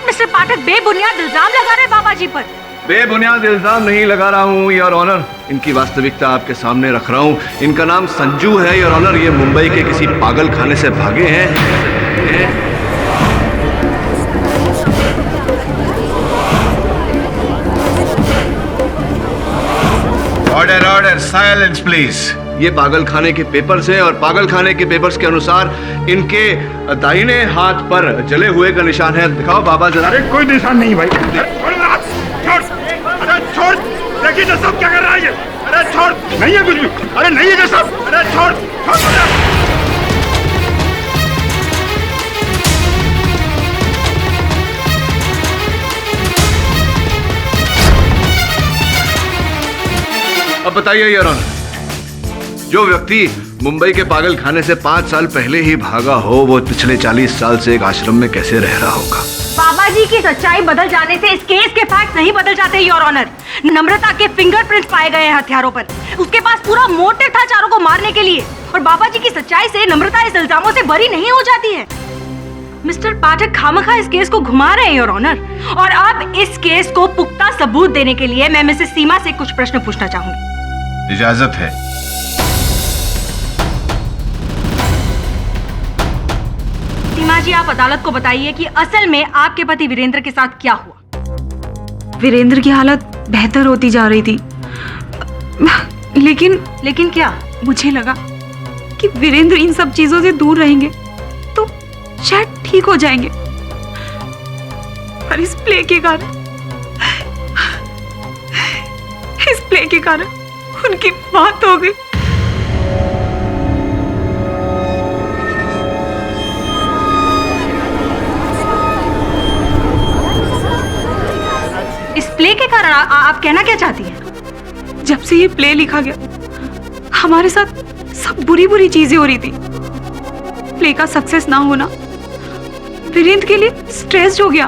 मिस्टर पाठक बेबुनियाद इल्जाम लगा रहे बाबा जी पर। बेबुनियाद इल्जाम नहीं लगा रहा हूँ योर ऑनर, इनकी वास्तविकता आपके सामने रख रहा हूँ। इनका नाम संजू है योर ऑनर, ये मुंबई के किसी पागल खाने से भागे हैं। Order, silence please. ये पागल खाने के पेपर्स हैं, और पागल खाने के पेपर्स के अनुसार इनके दाहिने हाथ पर जले हुए का निशान है। दिखाओ बाबा जरा। अरे कोई निशान नहीं भाई। अरे छोड़, देखिए जसब क्या कर रहा है ये। अरे छोड़, नहीं है कुछ भी। अरे नहीं है जसब, अरे छोड़। अब बताइए योर ऑनर, जो व्यक्ति मुंबई के पागल खाने से 5 साल पहले ही भागा हो, वो पिछले 40 साल से एक आश्रम में कैसे रह रहा होगा? बाबा जी की सच्चाई बदल जाने से इस केस के फैक्ट नहीं बदल जाते योर ऑनर। नम्रता के फिंगरप्रिंट्स पाए गए हैं हथियारों पर। उसके पास पूरा मोटिव था चारों को मारने के लिए, और बाबा जी की सच्चाई से नम्रता इस इल्जामों से बरी नहीं हो जाती है। मिस्टर पाठक खामखा इस केस को घुमा रहे हैं योर ऑनर, और अब इस केस को पुख्ता सबूत देने के लिए मैं मिसेस सीमा से कुछ प्रश्न पूछना चाहूंगी। इजाजत है। सीमा जी, आप अदालत को बताइए कि असल में आपके पति वीरेंद्र के साथ क्या हुआ? वीरेंद्र की हालत बेहतर होती जा रही थी, लेकिन क्या? मुझे लगा कि वीरेंद्र इन सब चीजों से दूर रहेंगे तो शायद ठीक हो जाएंगे, पर इस प्ले के कारण उनकी मौत हो गई। इस प्ले के कारण आप कहना क्या चाहती हैं? जब से ये प्ले लिखा गया हमारे साथ सब बुरी चीजें हो रही थी। प्ले का सक्सेस ना होना वीरेंद्र के लिए स्ट्रेस्ड हो गया,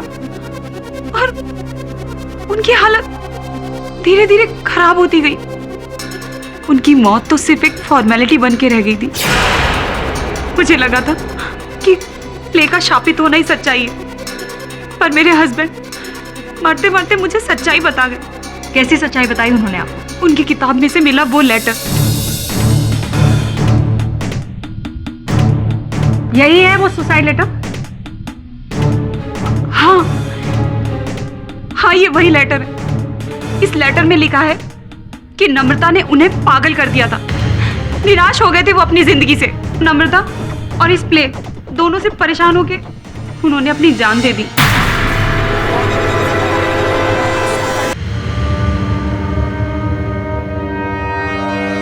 और उनकी हालत धीरे धीरे खराब होती गई। उनकी मौत तो सिर्फ एक फॉर्मेलिटी बन के रह गई थी। मुझे लगा था कि प्ले का शापित होना ही सच्चाई है, पर मेरे हस्बैंड मरते मरते मुझे सच्चाई बता गए। कैसी सच्चाई बताई उन्होंने आपको? उनकी किताब में से मिला वो लेटर। यही है वो सुसाइड लेटर? हाँ, ये वही लेटर है। इस लेटर में लिखा है कि नम्रता ने उन्हें पागल कर दिया था। निराश हो गए थे वो अपनी जिंदगी से। नम्रता और इस प्ले दोनों से परेशान होके उन्होंने अपनी जान दे दी।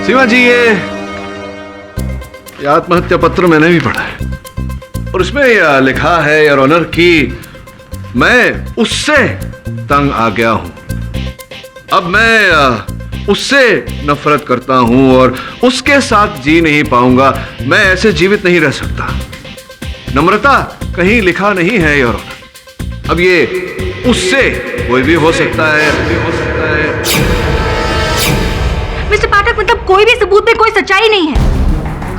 सीमा जी, ये आत्महत्या पत्र मैंने भी पढ़ा है, और उसमें यह लिखा है योर ऑनर कि मैं उससे तंग आ गया हूं। अब मैं उससे नफरत करता हूं और उसके साथ जी नहीं पाऊंगा। मैं ऐसे जीवित नहीं रह सकता। नम्रता कहीं लिखा नहीं है योर ऑनर। अब ये उससे कोई भी हो सकता है, मिस्टर पाठक, मतलब कोई भी सबूत में कोई सच्चाई नहीं है।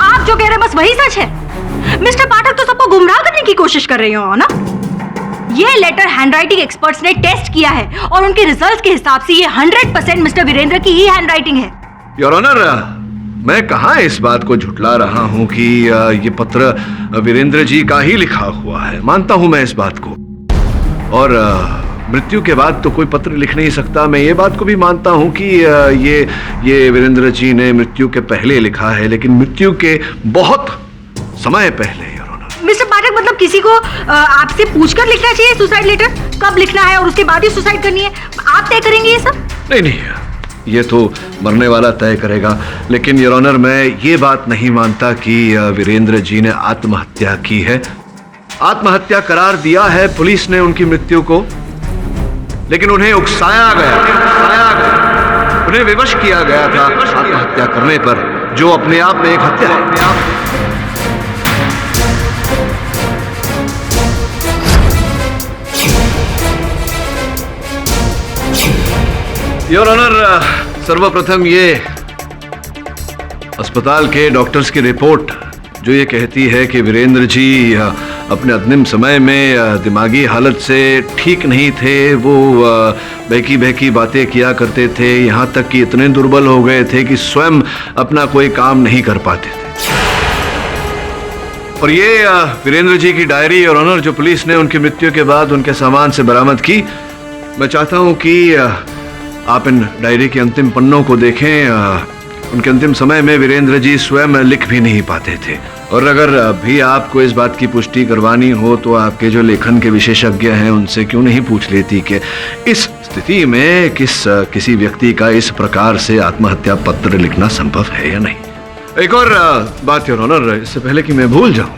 आप जो कह रहे हैं बस वही सच है। मिस्टर पाठक तो सबको गुमराह करने की कोशिश कर रहे हो ना? ये लेटर हैंडराइटिंग एक्सपर्ट्स ने टेस्ट किया है, और उनके रिजल्ट्स के हिसाब से ये 100% मिस्टर वीरेंद्र की ही हैंडराइटिंग है। योर ऑनर, मैं कहाँ इस बात को झुठला रहा हूँ कि ये पत्र वीरेंद्र जी का ही लिखा हुआ है। मानता हूँ मैं इस बात को, और मृत्यु के बाद तो कोई पत्र लिख नहीं सकता। मैं ये बात को भी मानता हूं कि ये वीरेंद्र जी ने मृत्यु के पहले लिखा है, लेकिन मृत्यु के बहुत समय पहले। मिस्टर पाठक, मतलब किसी को आपसे पूछकर लिखना चाहिए सुसाइड लेटर, कब लिखना है और उसके बाद ही सुसाइड करनी है, आप तय करेंगे ये सब? नहीं, ये तो मरने वाला तय करेगा। लेकिन योर ऑनर, मैं ये बात नहीं मानता कि वीरेंद्र जी ने आत्महत्या की है। आत्महत्या करार दिया है पुलिस ने उनकी मृत्यु को, लेकिन उन्हें उकसाया गया, उन्हें विवश किया गया था आत्महत्या करने पर, जो अपने आप में एक हत्या है। योर ऑनर, सर्वप्रथम ये अस्पताल के डॉक्टर्स की रिपोर्ट जो ये कहती है कि वीरेंद्र जी अपने अंतिम समय में दिमागी हालत से ठीक नहीं थे। वो बहकी बहकी बातें किया करते थे, यहाँ तक कि इतने दुर्बल हो गए थे कि स्वयं अपना कोई काम नहीं कर पाते थे। और ये वीरेंद्र जी की डायरी और ऑनर जो पुलिस ने उनकी मृत्यु के बाद उनके सामान से बरामद की, मैं चाहता हूँ कि आप इन डायरी के अंतिम पन्नों को देखें। उनके अंतिम समय में वीरेंद्र जी स्वयं लिख भी नहीं पाते थे। और अगर भी आपको इस बात की पुष्टि करवानी हो तो आपके जो लेखन के विशेषज्ञ हैं उनसे क्यों नहीं पूछ लेती कि इस स्थिति में किसी व्यक्ति का इस प्रकार से आत्महत्या पत्र लिखना संभव है या नहीं। एक और बात योर ऑनर, इससे पहले कि मैं भूल जाऊं,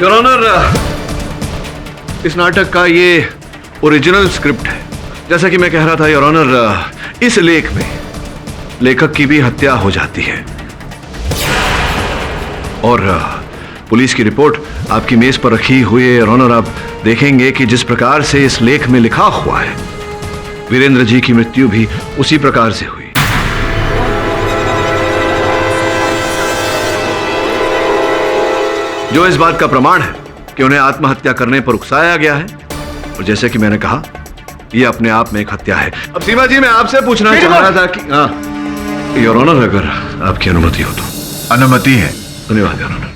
योर ऑनर, इस नाटक का ये ओरिजिनल स्क्रिप्ट है। जैसा कि मैं कह रहा था योर ऑनर, इस लेख में लेखक की भी हत्या हो जाती है। और पुलिस की रिपोर्ट आपकी मेज पर रखी हुई है योर ऑनर। आप देखेंगे कि जिस प्रकार से इस लेख में लिखा हुआ है, वीरेंद्र जी की मृत्यु भी उसी प्रकार से हुई। जो इस बात का प्रमाण है कि उन्हें आत्महत्या करने पर उकसाया गया है। और जैसे कि मैंने कहा, यह अपने आप में एक हत्या है। अब सीमा जी, मैं आपसे पूछना चाह रहा था कि योर ऑनर, अगर आपकी अनुमति हो तो। अनुमति है। धन्यवाद योर ऑनर।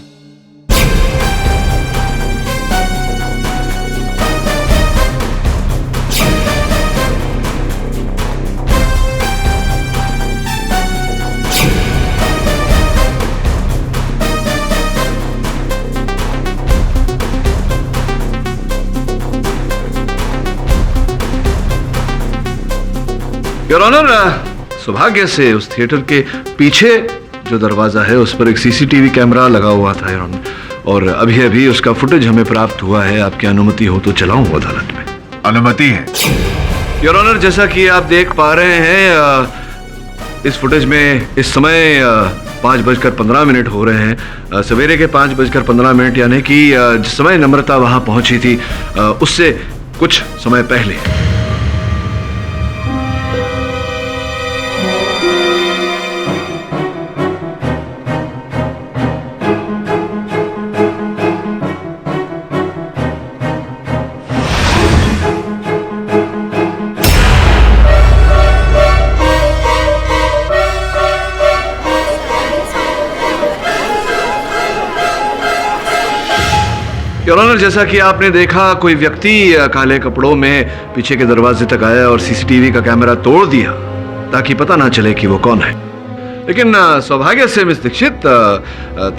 योर ऑनर, सौभाग्य से उस थिएटर के पीछे जो दरवाजा है उस पर एक सीसीटीवी कैमरा लगा हुआ था योर ऑनर, और अभी अभी उसका फुटेज हमें प्राप्त हुआ है। आपकी अनुमति हो तो चलाऊं अदालत में? अनुमति है योर ऑनर। जैसा कि आप देख पा रहे हैं, इस फुटेज में इस समय 5:15 हो रहे हैं, सवेरे के 5:15, यानी कि जिस समय नम्रता वहां पहुंची थी उससे कुछ समय पहले। योर ऑनर, जैसा कि आपने देखा, कोई व्यक्ति काले कपड़ों में पीछे के दरवाजे तक आया और सीसीटीवी का कैमरा तोड़ दिया ताकि पता ना चले कि वो कौन है। लेकिन सौभाग्य से मिस दीक्षित,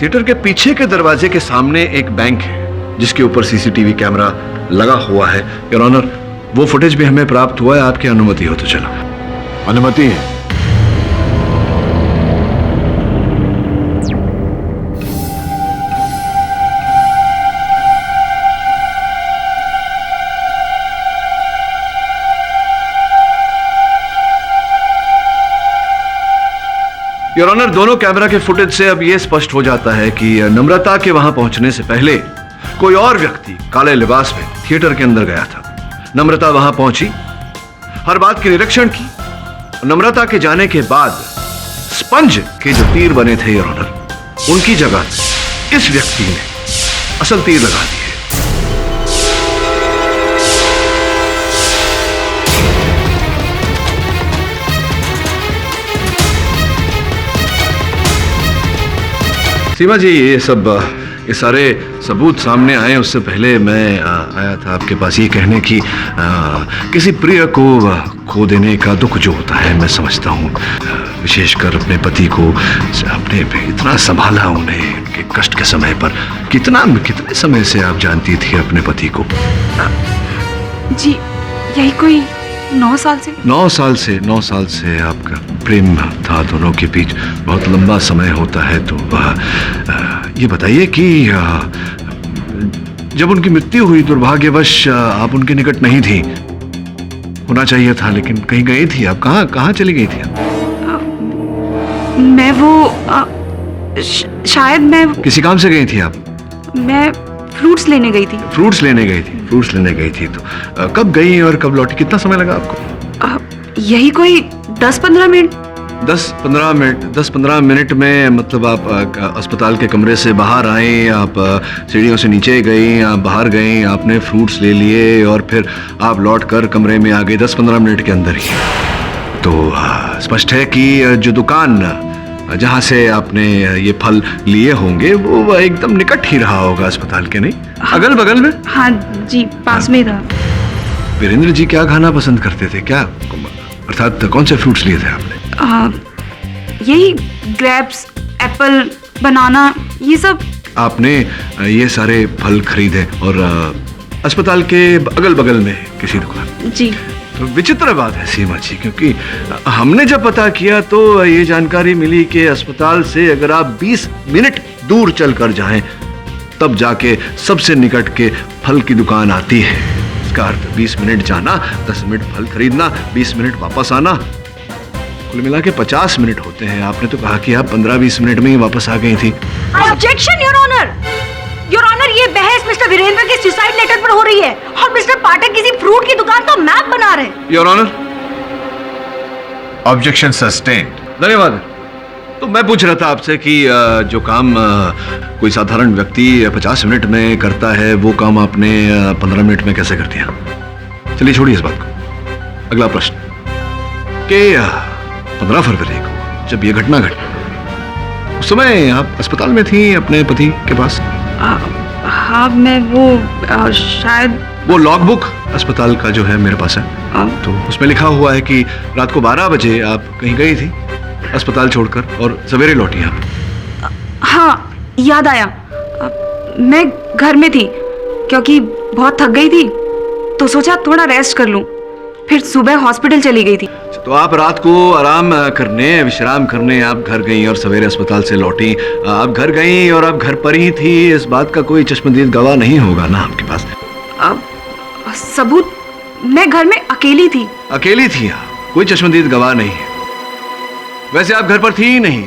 थिएटर के पीछे के दरवाजे के सामने एक बैंक है जिसके ऊपर सीसीटीवी कैमरा लगा हुआ है योर ऑनर। वो फुटेज भी हमें प्राप्त हुआ है। आपकी अनुमति हो तो चलो। अनुमति है। योर ऑनर, दोनों कैमरा के फुटेज से अब यह स्पष्ट हो जाता है कि नम्रता के वहां पहुंचने से पहले कोई और व्यक्ति काले लिबास में थिएटर के अंदर गया था। नम्रता वहां पहुंची, हर बात की निरीक्षण की। नम्रता के जाने के बाद स्पंज के जो तीर बने थे योर ऑनर, उनकी जगह इस व्यक्ति ने असल तीर लगा दिए। सीमा जी, ये सारे सबूत सामने आए उससे पहले मैं आया था आपके पास ये कहने की किसी प्रिय को खो देने का दुख जो होता है मैं समझता हूँ, विशेषकर अपने पति को आपने इतना संभाला, उन्हें उनके कष्ट के समय पर। कितने समय से आप जानती थी अपने पति को? जी यही कोई 9 साल से। 9 साल से आपका प्रेम था दोनों के बीच, बहुत लंबा समय होता है। तो ये बताइए कि जब उनकी मृत्यु हुई दुर्भाग्यवश आप उनके निकट नहीं थी, होना चाहिए था, लेकिन कहीं गई थी आप? कहाँ चली गई थी आप? मैं वो शायद मैं किसी काम से गई थी आप? मैं फ्रूट्स लेने गई थी। फ्रूट्स लेने गई थी तो कब गई और कब लौटी? कितना समय लगा आपको? यही कोई 10-15 मिनट। 10-15 मिनट में मतलब आप अस्पताल के कमरे से बाहर आए, आप सीढ़ियों से नीचे गई, आप बाहर गई, आपने फ्रूट्स ले लिए और फिर आप लौट कर कमरे में आ गए 10-15 मिनट के अंदर ही। तो स्पष्ट है कि जो दुकान जहाँ से आपने ये फल लिए होंगे वो एकदम निकट ही रहा होगा अस्पताल के, नहीं? हाँ, अगल बगल में? हाँ जी, पास में था। वीरेंद्र जी क्या खाना पसंद करते थे? क्या अर्थात कौन से फ्रूट्स लिए थे आपने? यही ग्रेप्स, एप्पल, बनाना, ये सब। आपने ये सारे फल खरीदे और अस्पताल के अगल बगल में किसी दुकान? जी। तो विचित्र बात है सीमा जी, क्योंकि हमने जब पता किया तो ये जानकारी मिली कि अस्पताल से अगर आप 20 मिनट दूर चलकर जाएं तब जाके सबसे निकट के फल की दुकान आती है। इसका अर्थ 20 मिनट जाना, 10 मिनट फल खरीदना, 20 मिनट वापस आना, कुल मिला के 50 मिनट होते हैं। आपने तो कहा कि आप 15-20 मिनट में ही वापस आ गई थी। Objection your honour. Your honour, ये बहस मिस्टर वीरेंद्र के सुसाइड लेटर पर हो रही है और मिस्टर पाठक किसी फ्रूट की दुकान का मैप बना रहे हैं। Your honour, objection sustained. धन्यवाद। तो मैं पूछ रहा था आपसे कि जो काम कोई साधारण व्यक्ति 50 मिनट में करता है वो काम आपने 15 मिनट में कैसे कर दिया? चलिए छोड़िए इस बात को। अगला प्रश्न कि 15 फरवरी को जब ये घटना घटी उस समय आप अस्पताल में थी अपने पति के पास? हाँ, मैं वो शायद वो लॉगबुक अस्पताल का जो है मेरे पास है, तो उसमें लिखा हुआ है कि रात को 12 बजे आप कहीं गई थी अस्पताल छोड़कर और सवेरे लौटी आप। हाँ, याद आया। मैं घर में थी क्योंकि बहुत थक गई थी तो सोचा थोड़ा रेस्ट कर लूं, फिर सुबह हॉस्पिटल चली गई थी। तो आप रात को आराम करने, विश्राम करने आप घर गई और सवेरे अस्पताल से लौटी। आप घर गई और आप घर पर ही थी, इस बात का कोई चश्मदीद गवाह नहीं होगा ना आपके पास? सबूत, मैं घर में अकेली थी। अकेली थी? कोई चश्मदीद गवाह नहीं है। वैसे आप घर पर थी ही नहीं,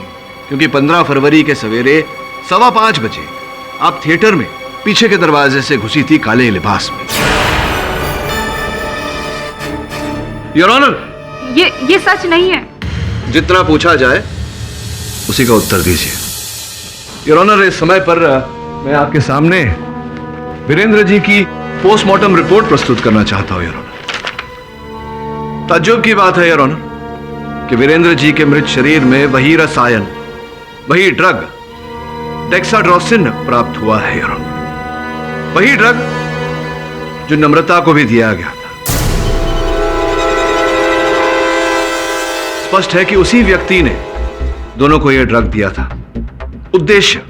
क्योंकि 15 फरवरी के सवेरे 5:15 बजे आप थिएटर में पीछे के दरवाजे से घुसी थी काले लिबास में। योर ऑनर, ये सच नहीं है। जितना पूछा जाए उसी का उत्तर दीजिए। योर ऑनर, इस समय पर मैं आपके सामने वीरेंद्र जी की पोस्टमार्टम रिपोर्ट प्रस्तुत करना चाहता हूं। योर ऑनर, ताज्जुब की बात है योर ऑनर कि वीरेंद्र जी के मृत शरीर में वही रसायन, वही ड्रग डेक्साड्रोसिन प्राप्त हुआ है योर ऑनर। वही ड्रग जो नम्रता को भी दिया गया था। स्पष्ट है कि उसी व्यक्ति ने दोनों को यह ड्रग दिया था। उद्देश्य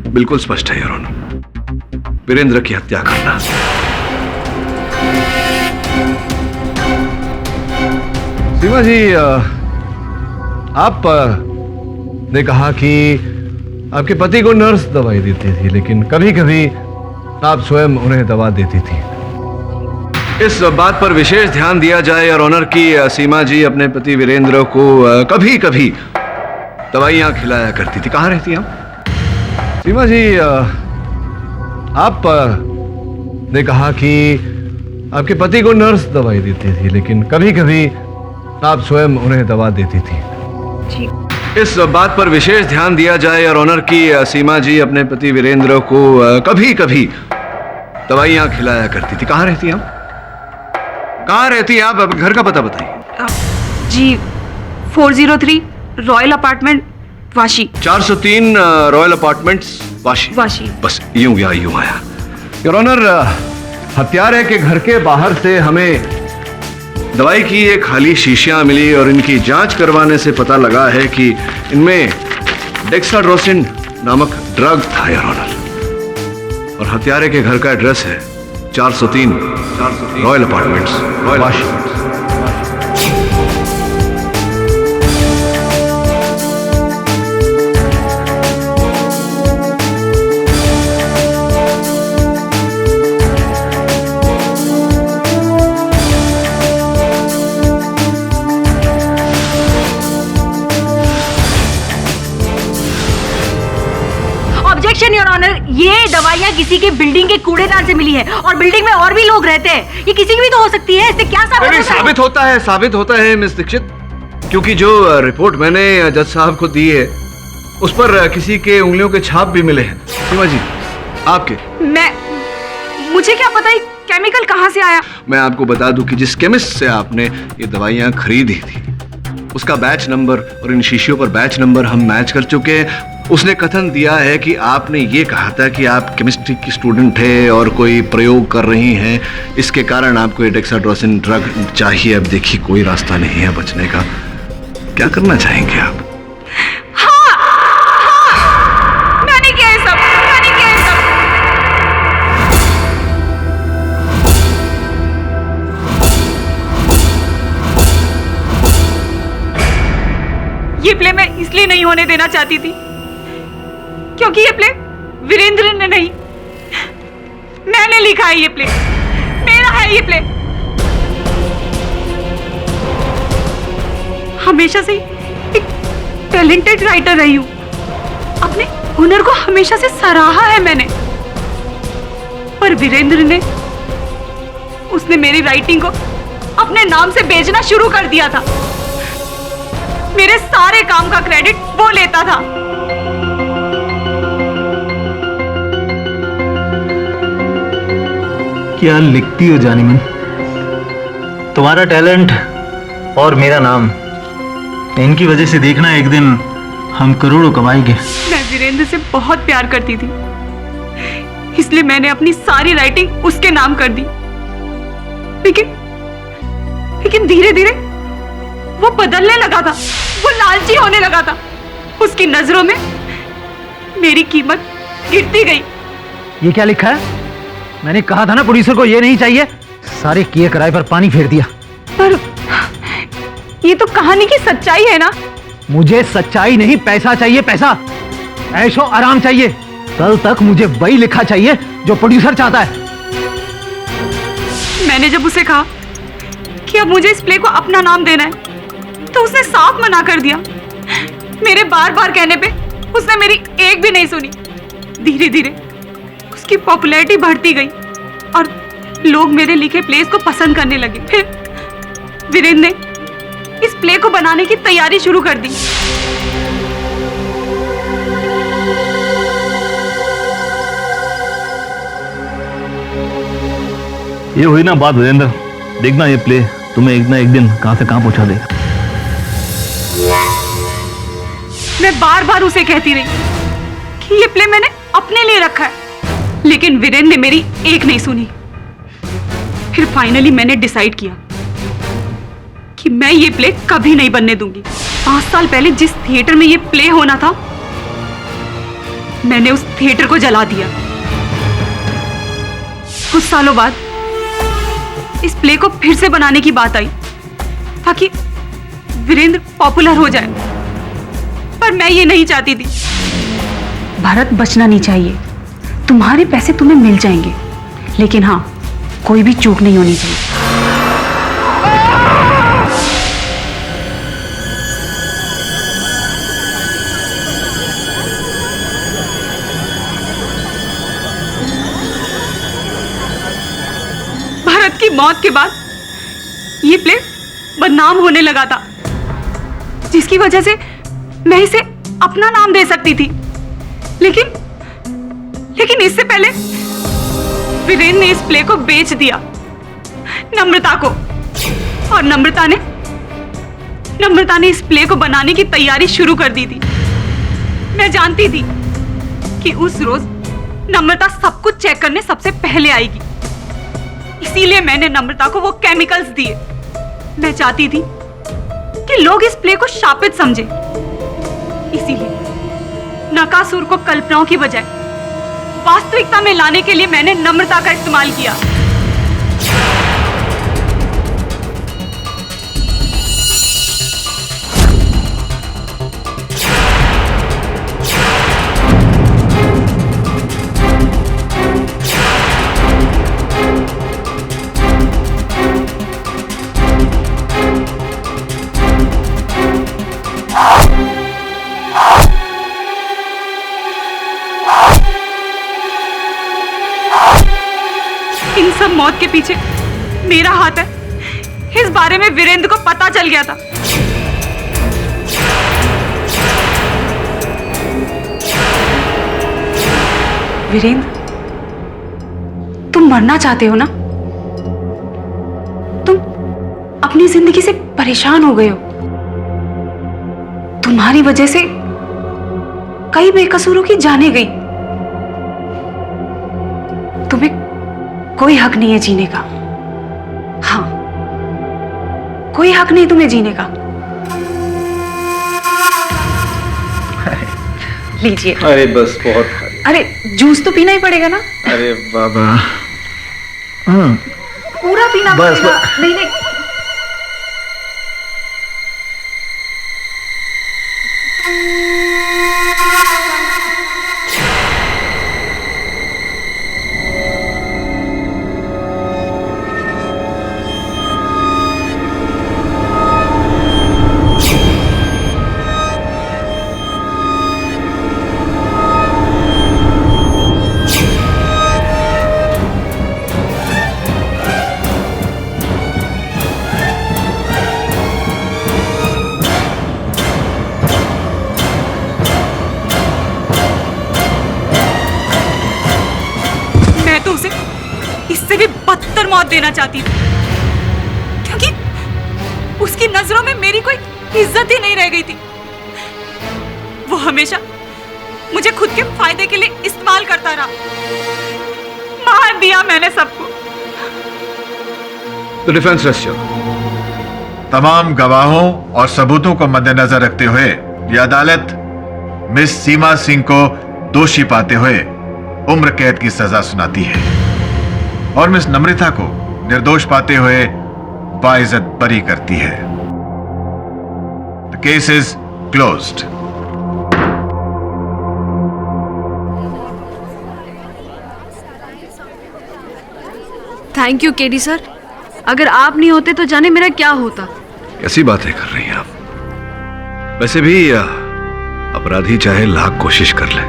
बिल्कुल स्पष्ट है योर ऑनर, वीरेंद्र की हत्या करना। सीमा जी, आप ने कहा कि आपके पति को नर्स दवाई देती थी, लेकिन कभी कभी आप स्वयं उन्हें दवा देती थी। इस बात पर विशेष ध्यान दिया जाए और ऑनर की सीमा जी अपने पति वीरेंद्र को कभी कभी दवाइयां खिलाया करती थी। कहाँ रहती हैं आप? सीमा जी, आप ने कहा कि आपके पति को नर्स दवाई देती थी, लेकिन कभी कभी आप स्वयं उन्हें दवा देती थी। इस बात पर विशेष ध्यान दिया जाए और ऑनर की सीमा जी अपने पति वीरेंद्र को कभी कभी दवाइयां खिलाया करती थी। कहाँ रहती हैं आप? कहाँ रहती हैं आप? घर का पता बताइए। जी, 403 royal apartment Vashi. 403 royal apartments Vashi Vashi. बस यूं गया यूं आया। योर ऑनर, हत्यारे है कि घर के बाहर से हमें दवाई की ये खाली शीशियां मिली और इनकी जांच करवाने से पता लगा है कि इनमें डेक्साड्रोसिन नामक ड्रग था योर ऑनर। और हत्यारे के घर का एड्रेस है 403 royal apartments, Vashi. Objection your honour, ये दवाइयाँ किसी की बिल्डिंग के कूड़ेदान से मिली है और बिल्डिंग में और भी लोग रहते हैं। ये किसी की भी तो हो सकती है। इससे क्या साबित होता है मिस दीक्षित, क्योंकि जो रिपोर्ट मैंने जज साहब को दी है उस पर किसी के उंगलियों के छाप भी मिले हैं। सीमा जी, आपके। मुझे क्या पता है केमिकल कहाँ से आया। मैं आपको बता दूं कि जिस केमिस्ट से आपने ये दवाइयाँ खरीदी थी उसका बैच नंबर और इन शीशियों पर बैच नंबर हम मैच कर चुके हैं। उसने कथन दिया है कि आपने ये कहा था कि आप केमिस्ट्री की स्टूडेंट है और कोई प्रयोग कर रही हैं, इसके कारण आपको ये डेक्साड्रोसिन ड्रग चाहिए। अब देखिए कोई रास्ता नहीं है बचने का, क्या करना चाहेंगे आप? मैंने किया ये सब, मैंने किया ये सब। ये प्ले मैं इसलिए नहीं होने देना चाहती थी क्योंकि ये प्ले वीरेंद्र ने नहीं, मैंने लिखा है। ये प्ले मेरा है। ये प्ले हमेशा से एक टैलेंटेड राइटर रही हूं। अपने हुनर को हमेशा से सराहा है मैंने, पर वीरेंद्र ने उसने मेरी राइटिंग को अपने नाम से बेचना शुरू कर दिया था। मेरे सारे काम का क्रेडिट वो लेता था। क्या लिखती हो जानी मन? तुम्हारा टैलेंट और मेरा नाम, इनकी वजह से देखना एक दिन हम करोड़ों कमाएंगे। मैं वीरेंद्र से बहुत प्यार करती थी, इसलिए मैंने अपनी सारी राइटिंग उसके नाम कर दी। लेकिन धीरे धीरे वो बदलने लगा था, वो लालची होने लगा था। उसकी नजरों में मेरी कीमत गिरती गई। ये क्या लिखा है? मैंने कहा था ना प्रोड्यूसर को ये नहीं चाहिए। सारे किए कराए पर पानी फेर दिया। पर ये तो कहानी की सच्चाई है ना। मुझे सच्चाई नहीं, पैसा चाहिए, पैसा। ऐशो आराम चाहिए। कल तक मुझे वही लिखा चाहिए जो प्रोड्यूसर चाहता है। मैंने जब उसे कहा कि अब मुझे इस प्ले को अपना नाम देना है तो उसने साफ मना कर दिया। मेरे बार बार कहने पे उसने मेरी एक भी नहीं सुनी। धीरे धीरे उसकी पॉपुलैरिटी बढ़ती गई और लोग मेरे लिखे प्लेस को पसंद करने लगे। फिर वीरेंद्र ने इस प्ले को बनाने की तैयारी शुरू कर दी। ये हुई ना बात वीरेंद्र, देखना ये प्ले तुम्हें एक ना एक दिन कहां से कहां पहुंचा देगा। मैं बार बार उसे कहती रही कि ये प्ले मैंने अपने लिए रखा है, लेकिन वीरेंद्र ने मेरी एक नहीं सुनी। फिर फाइनली मैंने डिसाइड किया कि मैं ये प्ले कभी नहीं बनने दूंगी। 5 साल पहले जिस थिएटर में ये प्ले होना था, मैंने उस थिएटर को जला दिया। कुछ सालों बाद इस प्ले को फिर से बनाने की बात आई ताकि वीरेंद्र पॉपुलर हो जाए, पर मैं ये नहीं चाहती थी। भारत बचना नहीं चाहिए। तुम्हारे पैसे तुम्हें मिल जाएंगे, लेकिन हाँ, कोई भी चूक नहीं होनी चाहिए। भारत की मौत के बाद ये प्ले बदनाम होने लगा था, जिसकी वजह से मैं इसे अपना नाम दे सकती थी। लेकिन इससे पहले वीरेंद्र ने इस प्ले को बेच दिया नम्रता को, और नम्रता ने इस प्ले को बनाने की तैयारी शुरू कर दी थी। मैं जानती थी कि उस रोज नम्रता सब कुछ चेक करने सबसे पहले आएगी। इसीलिए मैंने नम्रता को वो केमिकल्स दिए। मैं चाहती थी कि लोग इस प्ले को शापित समझे। इसीलिए नकासुर को कल्पनाओं की बजाय वास्तविकता में लाने के लिए मैंने नम्रता का इस्तेमाल किया। इन सब मौत के पीछे मेरा हाथ है, इस बारे में वीरेंद्र को पता चल गया था। वीरेंद्र, तुम मरना चाहते हो ना? तुम अपनी जिंदगी से परेशान हो गए हो। तुम्हारी वजह से कई बेकसूरों की जानें गई। तुम्हें कोई हक नहीं है जीने का। हाँ, कोई हक नहीं तुम्हें जीने का। लीजिए। अरे बस बहुत। अरे जूस तो पीना ही पड़ेगा ना। अरे बाबा। पूरा पीना बस, पड़ेगा। बस। नहीं नहीं, इससे भी बदतर मौत देना चाहती थी, क्योंकि उसकी नजरों में मेरी कोई इज्जत ही नहीं रह गई थी। वो हमेशा मुझे खुद के फायदे के लिए इस्तेमाल करता रहा। मार दिया मैंने सबको। तो डिफेंस रेस्ट। तमाम गवाहों और सबूतों को मद्देनजर रखते हुए यह अदालत मिस सीमा सिंह को दोषी पाते हुए उम्र कैद की सजा सुनाती है और मिस नम्रता को निर्दोष पाते हुए बाइज्जत बरी करती है। The case is closed. Thank you KD sir. अगर आप नहीं होते तो जाने मेरा क्या होता। कैसी बातें कर रही हैं आप? वैसे भी अपराधी चाहे लाख कोशिश कर ले,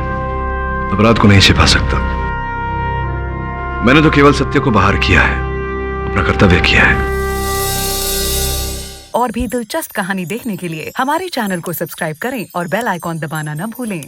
अपराध को नहीं छिपा सकता। मैंने तो केवल सत्य को बाहर किया है, अपना कर्तव्य किया है। और भी दिलचस्प कहानी देखने के लिए हमारे चैनल को सब्सक्राइब करें और बेल आइकॉन दबाना न भूलें।